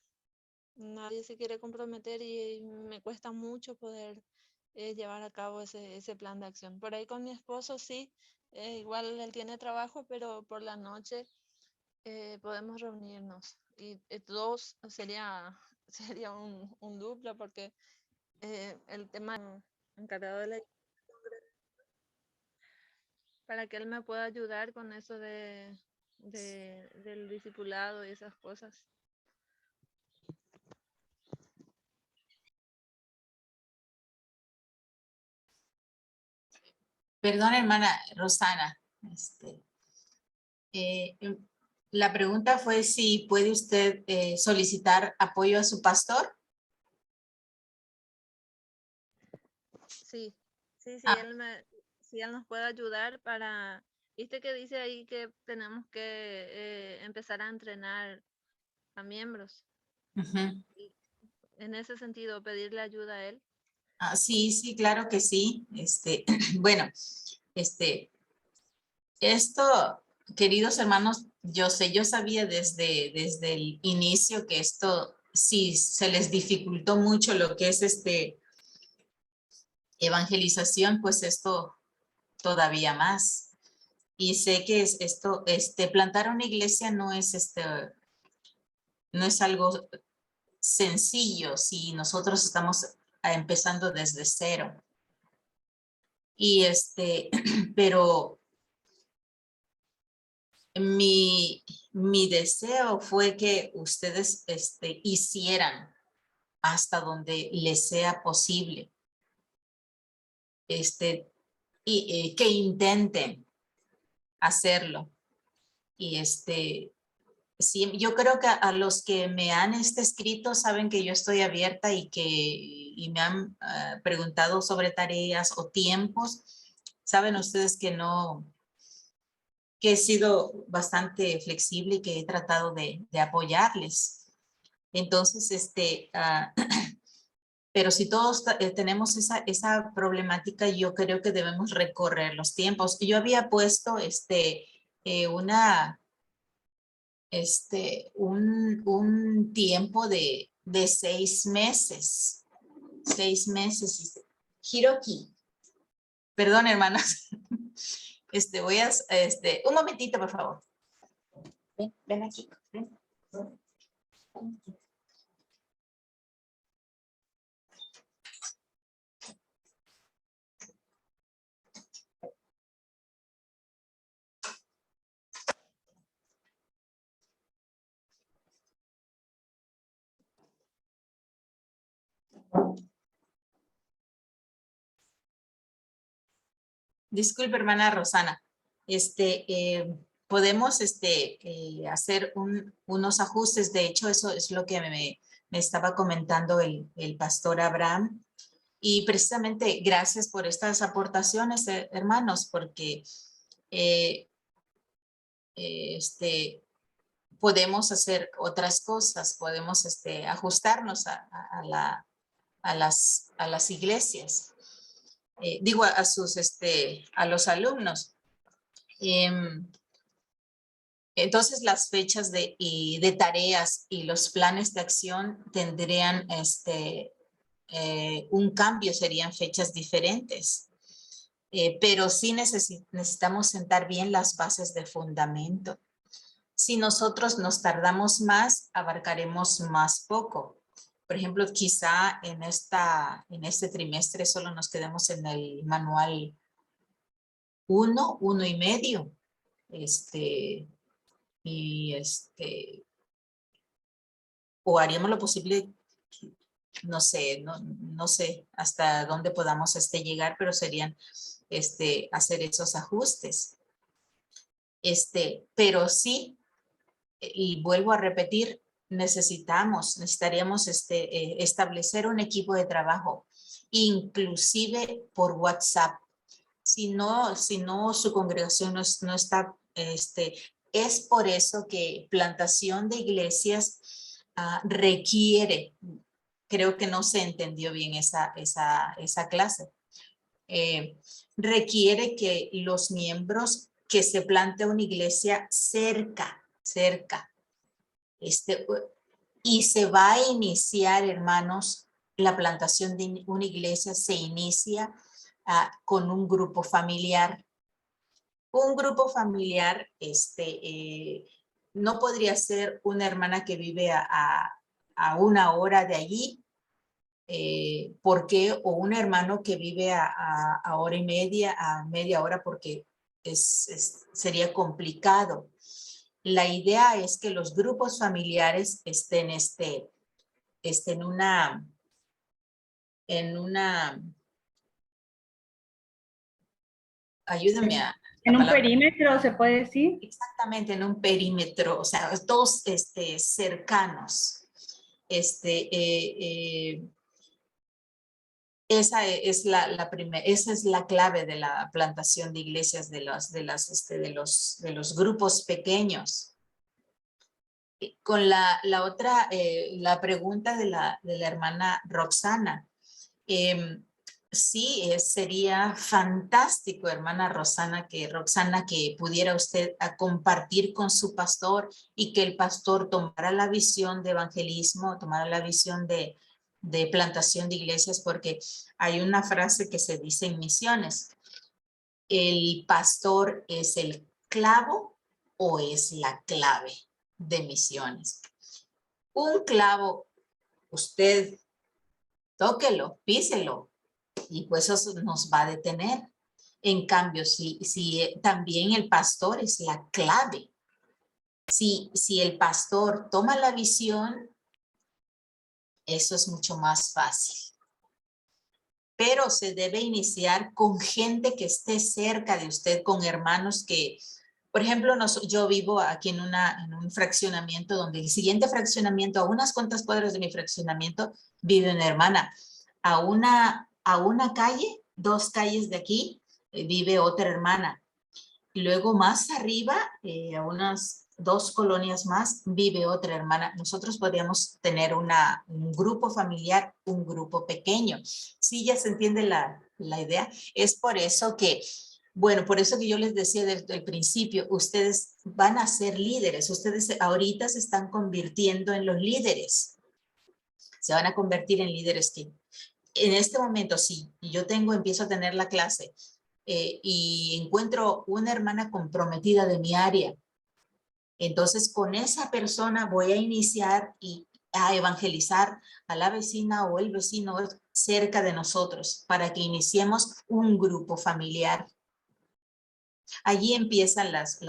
nadie se quiere comprometer y me cuesta mucho poder llevar a cabo ese plan de acción. Por ahí con mi esposo sí, igual él tiene trabajo, pero por la noche podemos reunirnos y dos sería un duplo porque el tema encargado de la para que él me pueda ayudar con eso del discipulado y esas cosas. Perdón, hermana Rosana. La pregunta fue si puede usted solicitar apoyo a su pastor. Sí, Ah. si él nos puede ayudar para, viste que dice ahí que tenemos que empezar a entrenar a miembros. Uh-huh. Y en ese sentido, pedirle ayuda a él. Ah, sí, sí, claro que sí. Bueno, esto, queridos hermanos, yo sabía desde el inicio que esto, sí, se les dificultó mucho lo que es evangelización, pues esto todavía más. Y sé que esto, plantar una iglesia no es no es algo sencillo si nosotros estamos empezando desde cero. Y pero mi deseo fue que ustedes hicieran hasta donde les sea posible. Y que intenten hacerlo. Y sí, yo creo que a los que me han escrito saben que yo estoy abierta y me han preguntado sobre tareas o tiempos. Saben ustedes que he sido bastante flexible y que he tratado de apoyarles. Entonces, pero si todos tenemos esa problemática, yo creo que debemos recorrer los tiempos. Yo había puesto un tiempo de de 6 meses. 6 meses. Hiroki. Perdón, hermanas. Voy a, un momentito, por favor. Ven aquí. Ven. Disculpe, hermana Rosana. Podemos hacer unos ajustes. De hecho, eso es lo que me estaba comentando el pastor Abraham. Y precisamente gracias por estas aportaciones, hermanos, porque podemos hacer otras cosas, podemos ajustarnos a las iglesias. Digo, a los alumnos. Entonces las fechas de tareas y los planes de acción tendrían un cambio, serían fechas diferentes. Pero sí necesitamos sentar bien las bases de fundamento. Si nosotros nos tardamos más, abarcaremos más poco. Por ejemplo, quizá en este trimestre solo nos quedemos en el manual 1, 1.5. O haríamos lo posible, no sé hasta dónde podamos llegar, pero serían hacer esos ajustes. Pero sí, y vuelvo a repetir, necesitaríamos establecer un equipo de trabajo, inclusive por WhatsApp. Si no su congregación no está, es por eso que plantación de iglesias requiere, creo que no se entendió bien esa clase, requiere que los miembros, que se plante una iglesia cerca, y se va a iniciar, hermanos, la plantación de una iglesia se inicia con un grupo familiar. Un grupo familiar, no podría ser una hermana que vive a 1 hora de allí, porque, o un hermano que vive a 1:30, a media hora, porque sería complicado. La idea es que los grupos familiares estén en una ayúdame a... En un perímetro, ¿se puede decir? Exactamente, en un perímetro, o sea, todos cercanos. Esa es la clave de la plantación de iglesias de los grupos pequeños. Con la pregunta de la hermana Roxana. Sí, sería fantástico, hermana Roxana, que pudiera usted compartir con su pastor y que el pastor tomara la visión de evangelismo, tomara la visión de plantación de iglesias, porque hay una frase que se dice en misiones: ¿el pastor es el clavo o es la clave de misiones? Un clavo, usted tóquelo, píselo, y pues eso nos va a detener. En cambio, si también el pastor es la clave, si el pastor toma la visión, eso es mucho más fácil. Pero se debe iniciar con gente que esté cerca de usted, con hermanos que, por ejemplo, yo vivo aquí en un fraccionamiento donde el siguiente fraccionamiento, a unas cuantas cuadras de mi fraccionamiento, vive una hermana. A una calle, 2 calles de aquí, vive otra hermana. Y luego más arriba, a unas 2 colonias más, vive otra hermana. Nosotros podríamos tener un grupo familiar, un grupo pequeño. ¿Sí ya se entiende la idea? Es por eso que, bueno, por eso que yo les decía desde el principio, ustedes van a ser líderes. Ustedes ahorita se están convirtiendo en los líderes. se van a convertir en líderes que en este momento, sí, yo empiezo a tener la clase y encuentro una hermana comprometida de mi área. Entonces, con esa persona voy a iniciar y a evangelizar a la vecina o el vecino cerca de nosotros para que iniciemos un grupo familiar. Allí empiezan las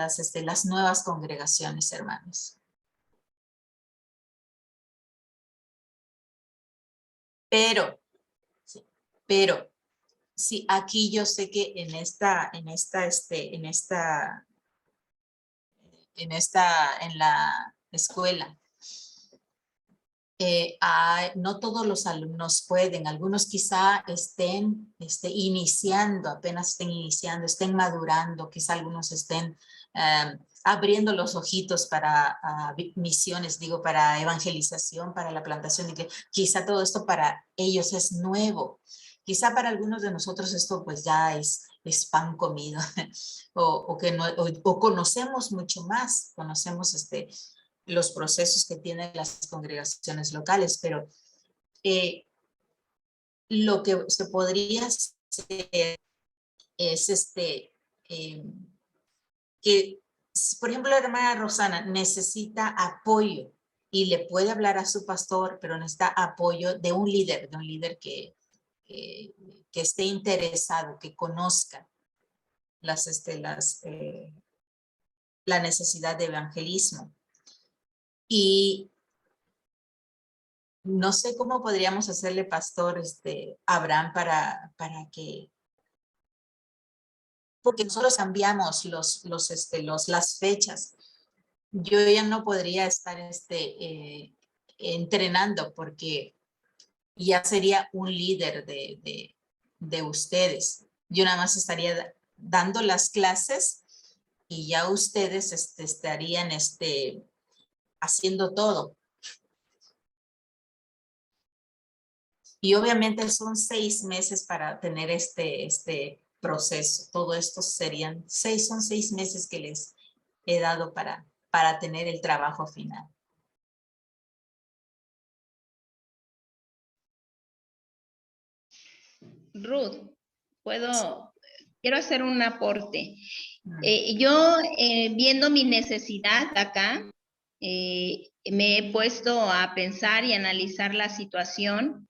nuevas congregaciones, hermanos. Pero sí, aquí yo sé que en la escuela, no todos los alumnos pueden, algunos quizá estén iniciando, apenas estén iniciando, estén madurando, quizá algunos estén abriendo los ojitos para misiones, digo, para evangelización, para la plantación, y que quizá todo esto para ellos es nuevo. Quizá para algunos de nosotros esto pues ya es pan comido, o conocemos mucho más, conocemos los procesos que tienen las congregaciones locales, pero lo que se podría hacer es que, por ejemplo, la hermana Rosana necesita apoyo y le puede hablar a su pastor, pero necesita apoyo de un líder que esté interesado, que conozca la necesidad de evangelismo. Y no sé cómo podríamos hacerle, pastor Abraham, para que, porque nosotros cambiamos las fechas. Yo ya no podría estar entrenando porque ya sería un líder de ustedes. Yo nada más estaría dando las clases y ya ustedes estarían haciendo todo. Y obviamente son 6 meses para tener este proceso. Todo esto son 6 meses que les he dado para tener el trabajo final. Ruth, quiero hacer un aporte. Yo, viendo mi necesidad acá, me he puesto a pensar y analizar la situación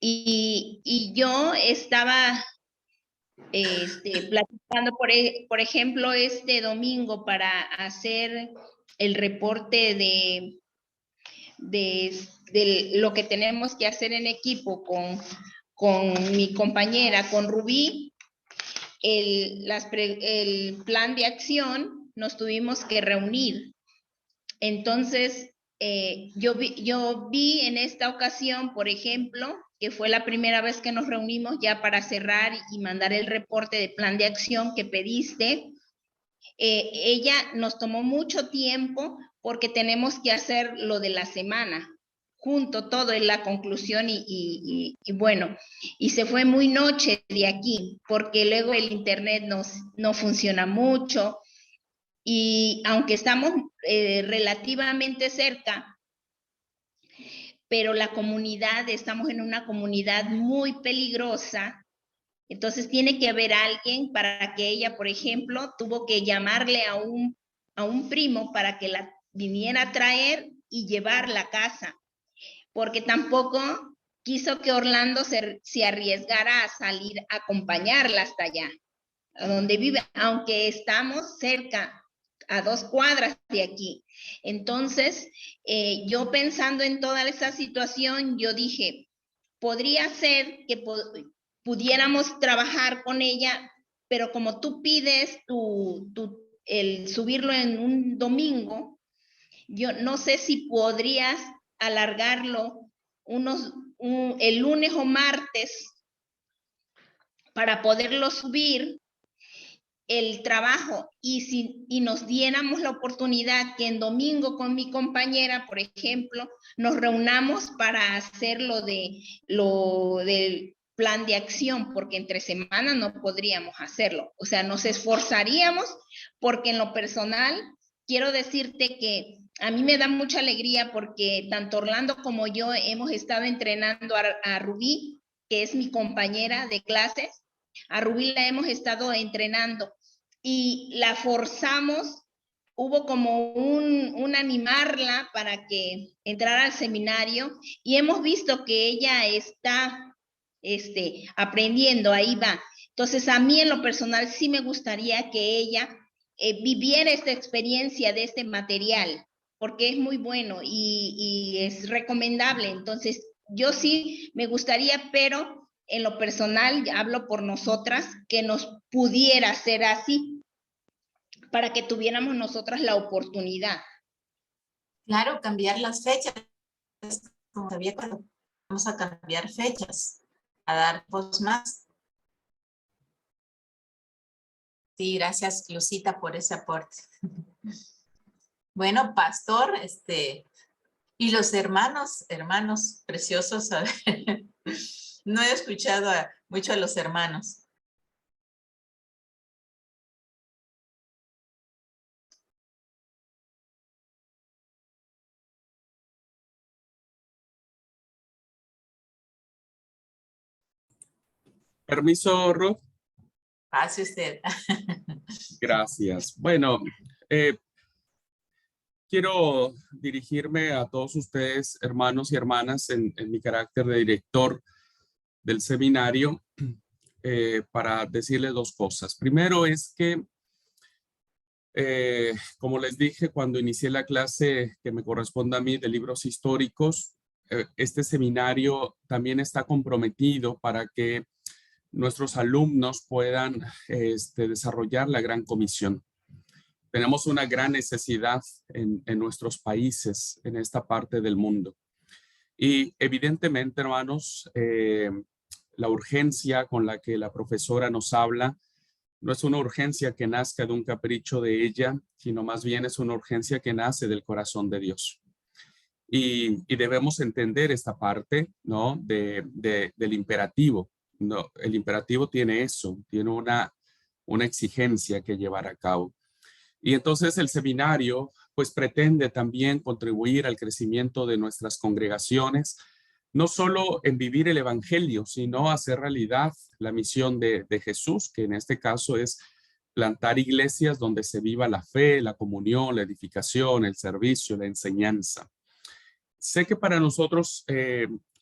y yo estaba platicando, por ejemplo, este domingo para hacer el reporte de lo que tenemos que hacer en equipo con mi compañera, con Rubí. El plan de acción nos tuvimos que reunir. Entonces, yo vi en esta ocasión, por ejemplo, que fue la primera vez que nos reunimos ya para cerrar y mandar el reporte de plan de acción que pediste. Ella nos tomó mucho tiempo porque tenemos que hacer lo de la semana, junto todo en la conclusión y bueno, y se fue muy noche de aquí, porque luego el internet no funciona mucho, y aunque estamos relativamente cerca, pero la comunidad, estamos en una comunidad muy peligrosa, entonces tiene que haber alguien para que ella, por ejemplo, tuvo que llamarle a un primo para que la viniera a traer y llevarla a casa, porque tampoco quiso que Orlando se arriesgara a salir a acompañarla hasta allá, a donde vive, aunque estamos cerca, a 2 cuadras de aquí. Entonces, yo pensando en toda esa situación, yo dije, podría ser que pudiéramos trabajar con ella, pero como tú pides el subirlo en un domingo, yo no sé si podrías alargarlo el lunes o martes para poderlo subir el trabajo, y nos diéramos la oportunidad que en domingo con mi compañera, por ejemplo, nos reunamos para hacer lo del plan de acción, porque entre semana no podríamos hacerlo. O sea, nos esforzaríamos, porque en lo personal quiero decirte que a mí me da mucha alegría porque tanto Orlando como yo hemos estado entrenando a Rubí, que es mi compañera de clases. A Rubí la hemos estado entrenando y la forzamos. Hubo como un animarla para que entrara al seminario y hemos visto que ella está aprendiendo, ahí va. Entonces, a mí en lo personal sí me gustaría que ella viviera esta experiencia de este material, porque es muy bueno y es recomendable. Entonces, yo sí me gustaría, pero en lo personal, hablo por nosotras, que nos pudiera ser así, para que tuviéramos nosotras la oportunidad. Claro, cambiar las fechas. Como sabía, cuando vamos a cambiar fechas, a dar post más. Sí, gracias, Lucita, por ese aporte. Bueno, pastor, y los hermanos preciosos, a ver, no he escuchado mucho a los hermanos. Permiso, Ruth. Pase usted. Gracias. Bueno, quiero dirigirme a todos ustedes, hermanos y hermanas, en mi carácter de director del seminario, para decirles dos cosas. Primero es que, como les dije cuando inicié la clase que me corresponde a mí de libros históricos, este seminario también está comprometido para que nuestros alumnos puedan desarrollar la gran comisión. Tenemos una gran necesidad en nuestros países, en esta parte del mundo. Y evidentemente, hermanos, la urgencia con la que la profesora nos habla no es una urgencia que nazca de un capricho de ella, sino más bien es una urgencia que nace del corazón de Dios. Y debemos entender esta parte, ¿no? Del imperativo. No, el imperativo tiene eso, tiene una exigencia que llevar a cabo. Y entonces el seminario pues pretende también contribuir al crecimiento de nuestras congregaciones, no solo en vivir el evangelio, sino hacer realidad la misión de Jesús, que en este caso es plantar iglesias donde se viva la fe, la comunión, la edificación, el servicio, la enseñanza. Sé que para nosotros,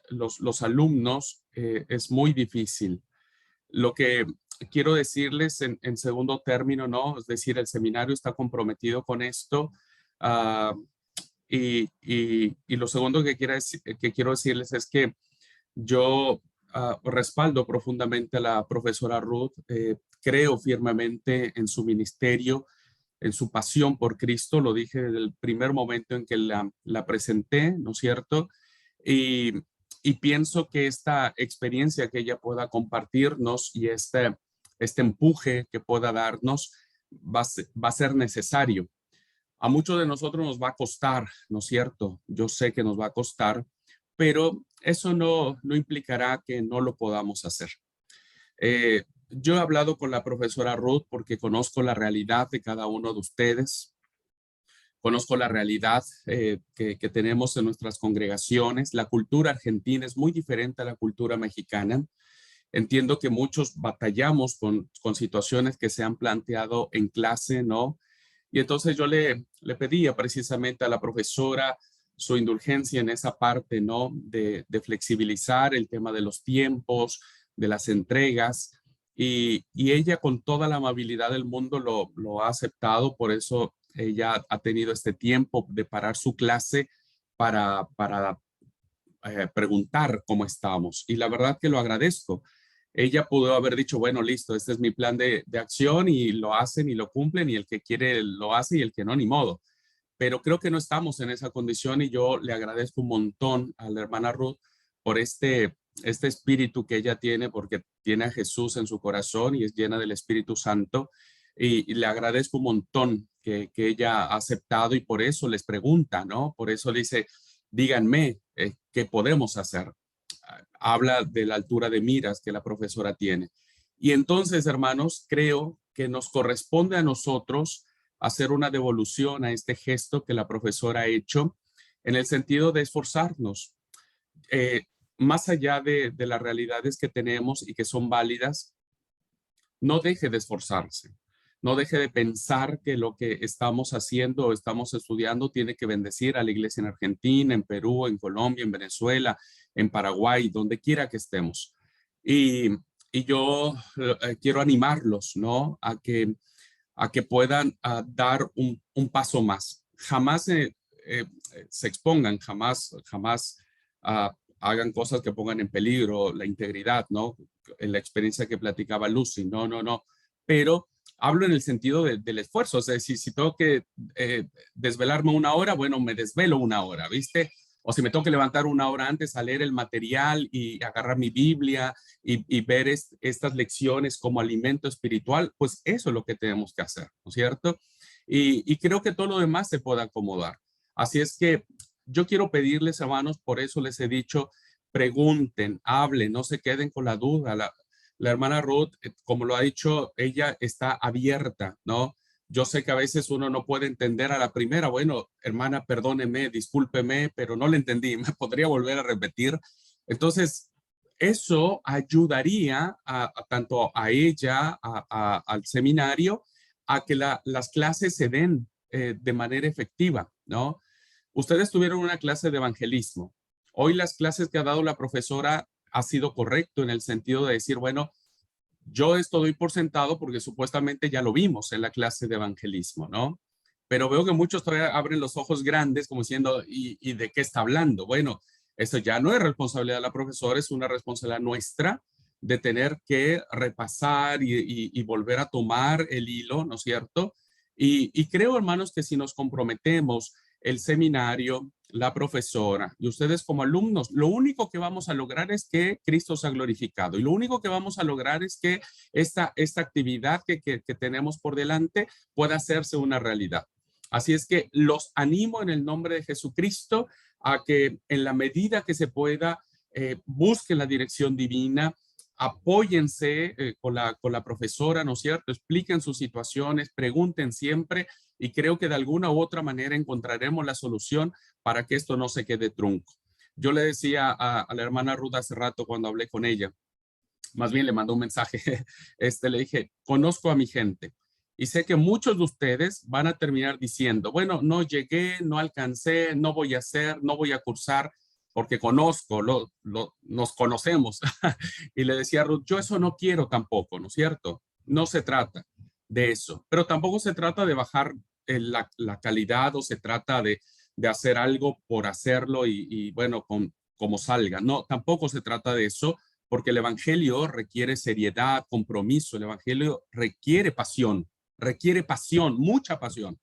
los alumnos, es muy difícil. Lo que quiero decirles en segundo término, ¿no? Es decir, el seminario está comprometido con esto. Y lo segundo que quiero decirles es que yo respaldo profundamente a la profesora Ruth. Creo firmemente en su ministerio, en su pasión por Cristo. Lo dije desde el primer momento en que la presenté, ¿no es cierto? Y pienso que esta experiencia que ella pueda compartirnos y este empuje que pueda darnos va a ser necesario. A muchos de nosotros nos va a costar, ¿no es cierto? Yo sé que nos va a costar, pero eso no implicará que no lo podamos hacer. Yo he hablado con la profesora Ruth porque conozco la realidad de cada uno de ustedes. Conozco la realidad que tenemos en nuestras congregaciones. La cultura argentina es muy diferente a la cultura mexicana. Entiendo que muchos batallamos con situaciones que se han planteado en clase, ¿no? Y entonces yo le pedía precisamente a la profesora su indulgencia en esa parte, ¿no? De flexibilizar el tema de los tiempos, de las entregas. Y ella con toda la amabilidad del mundo lo ha aceptado. Por eso ella ha tenido este tiempo de parar su clase para preguntar cómo estamos. Y la verdad que lo agradezco. Ella pudo haber dicho, bueno, listo, este es mi plan de acción y lo hacen y lo cumplen y el que quiere lo hace y el que no, ni modo. Pero creo que no estamos en esa condición y yo le agradezco un montón a la hermana Ruth por este espíritu que ella tiene, porque tiene a Jesús en su corazón y es llena del Espíritu Santo. Y le agradezco un montón que ella ha aceptado y por eso les pregunta, ¿no? Por eso le dice, díganme, ¿qué podemos hacer? Habla de la altura de miras que la profesora tiene. Y entonces, hermanos, creo que nos corresponde a nosotros hacer una devolución a este gesto que la profesora ha hecho en el sentido de esforzarnos. Más allá de las realidades que tenemos y que son válidas, no deje de esforzarse. No deje de pensar que lo que estamos haciendo o estamos estudiando tiene que bendecir a la iglesia en Argentina, en Perú, en Colombia, en Venezuela, en Paraguay, donde quiera que estemos. Y yo quiero animarlos, ¿no? A que puedan dar un paso más. Jamás se expongan, jamás hagan cosas que pongan en peligro la integridad, ¿no? En la experiencia que platicaba Lucy, no. Pero hablo en el sentido del esfuerzo, o sea, si tengo que desvelarme una hora, bueno, me desvelo una hora, ¿viste? O si me tengo que levantar una hora antes a leer el material y agarrar mi Biblia y ver estas lecciones como alimento espiritual, pues eso es lo que tenemos que hacer, ¿no es cierto? Y creo que todo lo demás se puede acomodar. Así es que yo quiero pedirles, hermanos, por eso les he dicho, pregunten, hablen, no se queden con la duda. La hermana Ruth, como lo ha dicho, ella está abierta, ¿no? Yo sé que a veces uno no puede entender a la primera. Bueno, hermana, perdóneme, discúlpeme, pero no le entendí. ¿Me podría volver a repetir? Entonces, eso ayudaría tanto a ella, al seminario, a que las clases se den de manera efectiva, ¿no? Ustedes tuvieron una clase de evangelismo. Hoy las clases que ha dado la profesora ha sido correcto en el sentido de decir, bueno, yo esto doy por sentado porque supuestamente ya lo vimos en la clase de evangelismo, ¿no? Pero veo que muchos todavía abren los ojos grandes como diciendo, ¿y de qué está hablando? Bueno, eso ya no es responsabilidad de la profesora, es una responsabilidad nuestra de tener que repasar y volver a tomar el hilo, ¿no es cierto? Y creo, hermanos, que si nos comprometemos, el seminario, la profesora y ustedes como alumnos, lo único que vamos a lograr es que Cristo sea glorificado y lo único que vamos a lograr es que esta actividad que tenemos por delante pueda hacerse una realidad. Así es que los animo en el nombre de Jesucristo a que en la medida que se pueda busquen la dirección divina, apóyense con la profesora, ¿no es cierto? Expliquen sus situaciones, pregunten siempre y creo que de alguna u otra manera encontraremos la solución para que esto no se quede trunco. Yo le decía a la hermana Ruth hace rato cuando hablé con ella, más bien le mandó un mensaje, le dije, conozco a mi gente y sé que muchos de ustedes van a terminar diciendo, bueno, no llegué, no alcancé, no voy a hacer, no voy a cursar, porque conozco, nos conocemos. Y le decía a Ruth, yo eso no quiero tampoco, ¿no es cierto? No se trata de eso, pero tampoco se trata de bajar la calidad o se trata de hacer algo por hacerlo y bueno, como salga. No, tampoco se trata de eso, porque el evangelio requiere seriedad, compromiso, el evangelio requiere pasión, mucha pasión.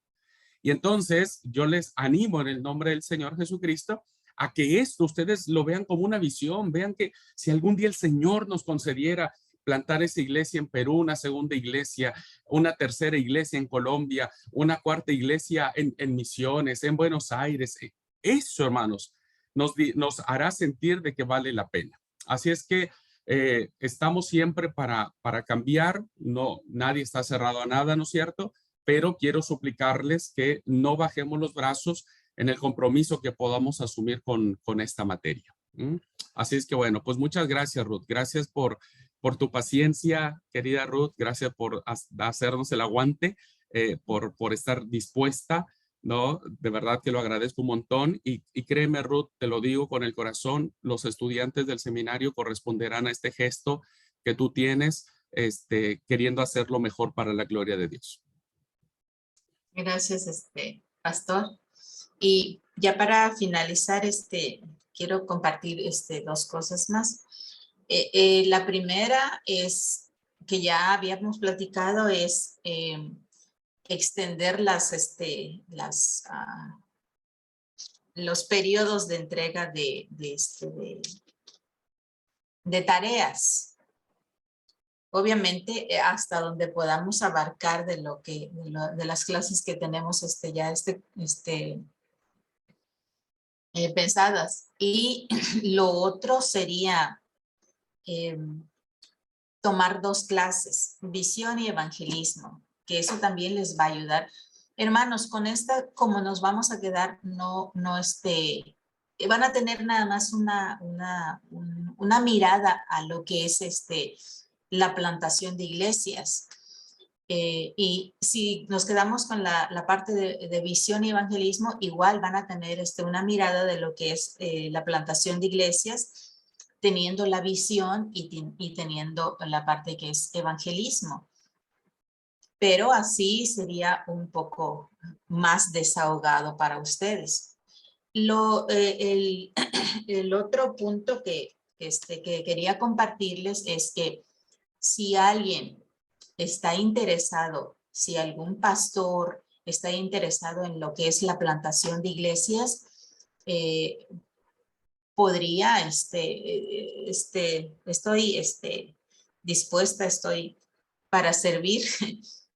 Y entonces yo les animo en el nombre del Señor Jesucristo a que esto ustedes lo vean como una visión, vean que si algún día el Señor nos concediera plantar esa iglesia en Perú, una segunda iglesia, una tercera iglesia en Colombia, una cuarta iglesia en Misiones, en Buenos Aires, eso, hermanos, nos hará sentir de que vale la pena. Así es que estamos siempre para cambiar, no, nadie está cerrado a nada, ¿no es cierto? Pero quiero suplicarles que no bajemos los brazos en el compromiso que podamos asumir con esta materia. Así es que bueno, pues muchas gracias, Ruth. Gracias por tu paciencia, querida Ruth. Gracias por hacernos el aguante, por estar dispuesta, ¿no? De verdad que lo agradezco un montón y créeme, Ruth, te lo digo con el corazón, los estudiantes del seminario corresponderán a este gesto que tú tienes, queriendo hacerlo mejor para la gloria de Dios. Gracias, pastor. Y ya para finalizar, quiero compartir dos cosas más. La primera es que ya habíamos platicado, es extender los periodos de entrega de tareas. Obviamente, hasta donde podamos abarcar de las clases que tenemos pensadas. Y lo otro sería tomar 2 clases, visión y evangelismo, que eso también les va a ayudar Hermanos, con esta, como nos vamos a quedar, van a tener nada más una mirada a lo que es la plantación de iglesias. Y si nos quedamos con la parte de visión y evangelismo, igual van a tener una mirada de lo que es la plantación de iglesias, teniendo la visión y teniendo la parte que es evangelismo. Pero así sería un poco más desahogado para ustedes. El otro punto que quería compartirles es que si alguien está interesado, si algún pastor está interesado en lo que es la plantación de iglesias, podría, estoy dispuesta, estoy para servir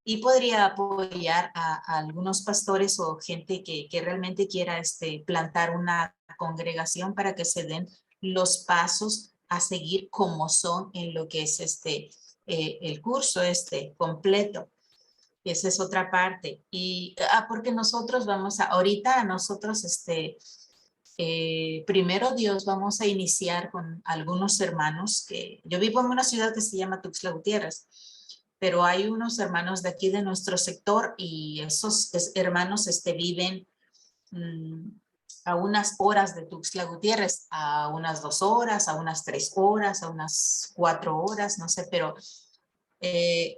y podría apoyar a algunos pastores o gente que realmente quiera plantar una congregación para que se den los pasos a seguir como son en lo que es el curso completo. Esa es otra parte. Y porque nosotros ahorita nosotros primero Dios vamos a iniciar con algunos hermanos que yo vivo en una ciudad que se llama Tuxtla Gutiérrez, pero hay unos hermanos de aquí de nuestro sector y esos hermanos viven a unas horas de Tuxtla Gutiérrez, a unas 2 horas, a unas 3 horas, a unas 4 horas, no sé, pero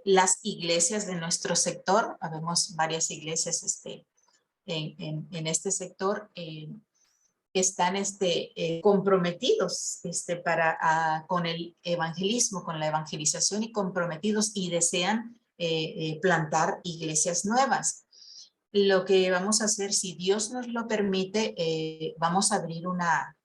las iglesias de nuestro sector, habemos varias iglesias en este sector, están comprometidos con el evangelismo, con la evangelización y comprometidos y desean plantar iglesias nuevas. Lo que vamos a hacer, si Dios nos lo permite, vamos a abrir una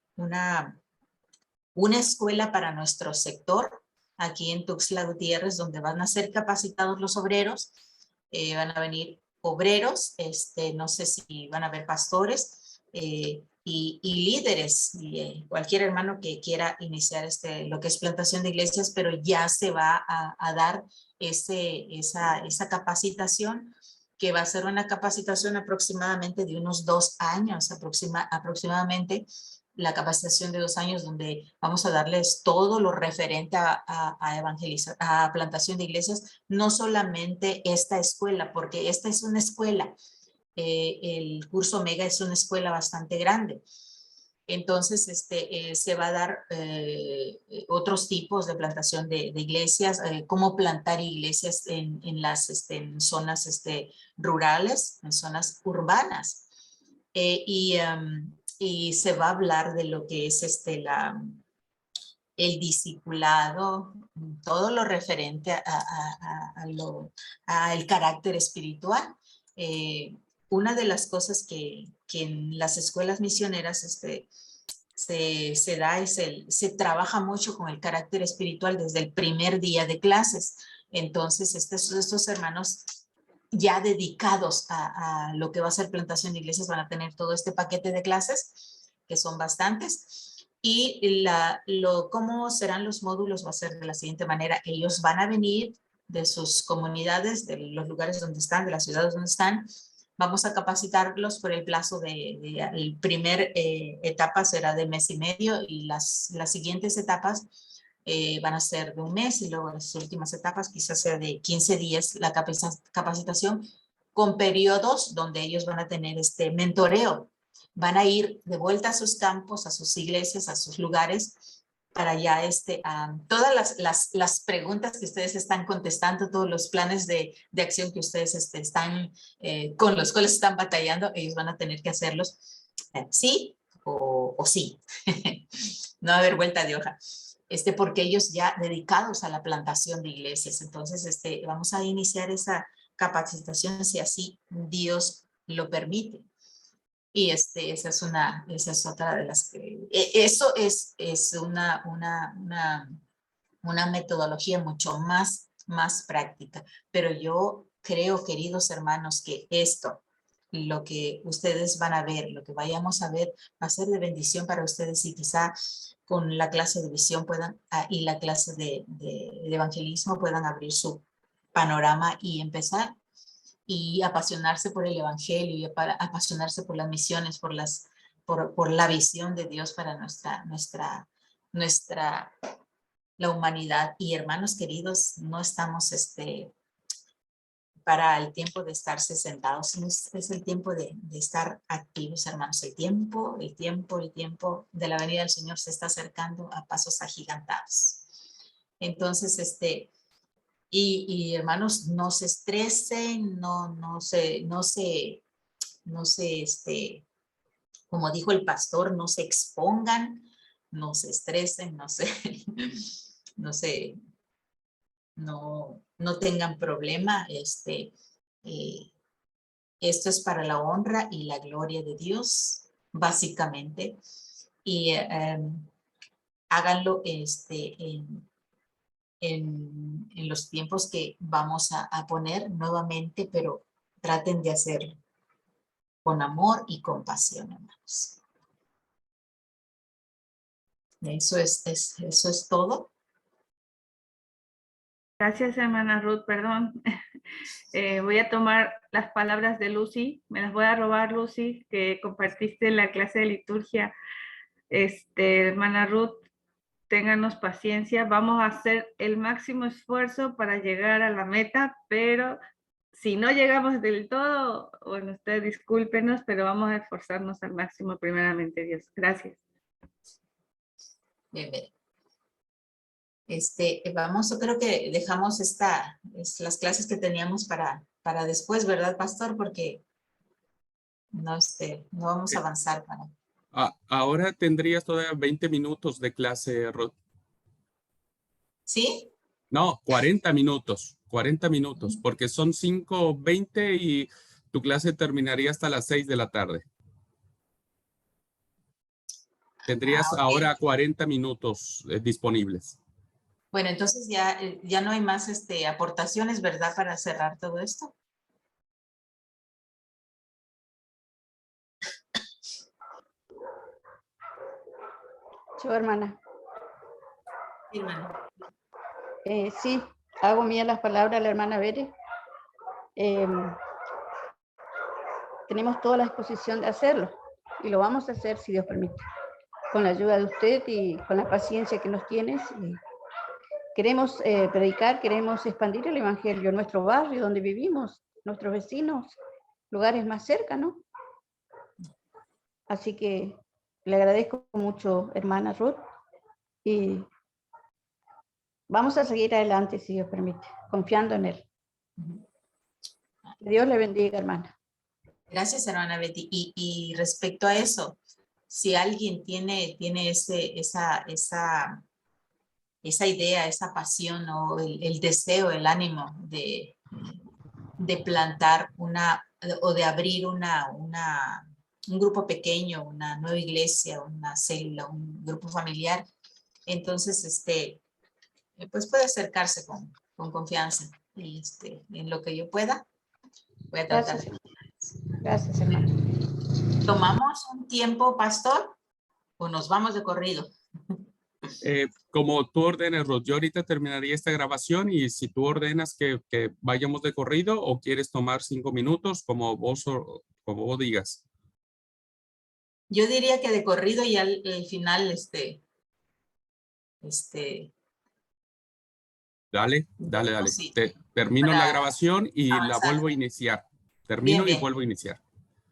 escuela para nuestro sector aquí en Tuxtla Gutiérrez, donde van a ser capacitados los obreros, van a venir obreros, no sé si van a haber pastores y líderes, y cualquier hermano que quiera iniciar lo que es plantación de iglesias, pero ya se va a dar esa capacitación, que va a ser una capacitación aproximadamente de unos 2 años, aproximadamente, la capacitación de 2 años, donde vamos a darles todo lo referente a evangelizar, a plantación de iglesias, no solamente esta escuela, porque esta es una escuela, el curso Omega es una escuela bastante grande. Entonces, se va a dar otros tipos de plantación de iglesias, cómo plantar iglesias en las en zonas rurales, en zonas urbanas. Y se va a hablar de lo que es el discipulado, todo lo referente al carácter espiritual. Una de las cosas que en las escuelas misioneras se da se trabaja mucho con el carácter espiritual desde el primer día de clases. Entonces, estos hermanos ya dedicados a lo que va a ser plantación de iglesias van a tener todo este paquete de clases, que son bastantes. Y cómo serán los módulos va a ser de la siguiente manera. Ellos van a venir de sus comunidades, de los lugares donde están, de las ciudades donde están. Vamos a capacitarlos por el plazo el primer etapa será de 1 mes y medio y las siguientes etapas van a ser de 1 mes y luego las últimas etapas quizás sea de 15 días la capacitación, con periodos donde ellos van a tener mentoreo. Van a ir de vuelta a sus campos, a sus iglesias, a sus lugares, para ya todas las preguntas que ustedes están contestando, todos los planes de acción que ustedes están, con los cuales están batallando, ellos van a tener que hacerlos sí o sí. No va a haber vuelta de hoja. Porque ellos ya dedicados a la plantación de iglesias. Entonces, vamos a iniciar esa capacitación si así Dios lo permite. Y esa es otra de las que, eso es una metodología mucho más práctica. Pero yo creo, queridos hermanos, que lo que ustedes van a ver, lo que vayamos a ver, va a ser de bendición para ustedes y quizá con la clase de visión y la clase de evangelismo puedan abrir su panorama y empezar y apasionarse por el evangelio y apasionarse por las misiones, por la visión de Dios para la humanidad. Y hermanos queridos, no estamos para el tiempo de estarse sentados, sino es el tiempo de estar activos, hermanos. El tiempo de la venida del Señor se está acercando a pasos agigantados. Entonces, y hermanos, no se estresen, no se, como dijo el pastor, no se expongan, no se estresen, no tengan problema. Esto es para la honra y la gloria de Dios, básicamente. Y háganlo en los tiempos que vamos a poner nuevamente, pero traten de hacerlo con amor y compasión, hermanos. Eso es todo. Gracias, hermana Ruth, perdón. Voy a tomar las palabras de Lucy, me las voy a robar, Lucy, que compartiste en la clase de liturgia. Hermana Ruth, ténganos paciencia, vamos a hacer el máximo esfuerzo para llegar a la meta, pero si no llegamos del todo, bueno, ustedes discúlpenos, pero vamos a esforzarnos al máximo primeramente, Dios. Gracias. Bien, bien. Yo creo que dejamos las clases que teníamos para después, ¿verdad, pastor? Porque no vamos a avanzar para... Ahora tendrías todavía 20 minutos de clase, Ruth. ¿Sí? No, 40 minutos, porque son 5:20 y tu clase terminaría hasta las 6 de la tarde. Tendrías Ok. ahora 40 minutos disponibles. Bueno, entonces ya no hay más aportaciones, ¿verdad? Para cerrar todo esto. Yo, hermana. Sí, hermano. Sí, hago mía las palabras de la hermana Bere. Tenemos toda la disposición de hacerlo y lo vamos a hacer si Dios permite. Con la ayuda de usted y con la paciencia que nos tienes. Queremos predicar, queremos expandir el evangelio en nuestro barrio donde vivimos, nuestros vecinos, lugares más cercanos. Así que le agradezco mucho, hermana Ruth, y vamos a seguir adelante si Dios permite, confiando en Él. Que Dios le bendiga, hermana. Gracias, hermana Betty. Y respecto a eso, si alguien tiene esa idea, esa pasión o el deseo, el ánimo de plantar o de abrir un grupo pequeño, una nueva iglesia, una célula, un grupo familiar, entonces pues puede acercarse con confianza y en lo que yo pueda voy a tratar. Gracias, hermano. ¿Tomamos un tiempo, pastor, o nos vamos de corrido? Como tú ordenes, Ruth, yo ahorita terminaría esta grabación y si tú ordenas que vayamos de corrido o quieres tomar 5 minutos, como vos digas. Yo diría que de corrido y al final, Dale. sí. Termino Para- la grabación y la avanzar. vuelvo a iniciar. Bien. Vuelvo a iniciar.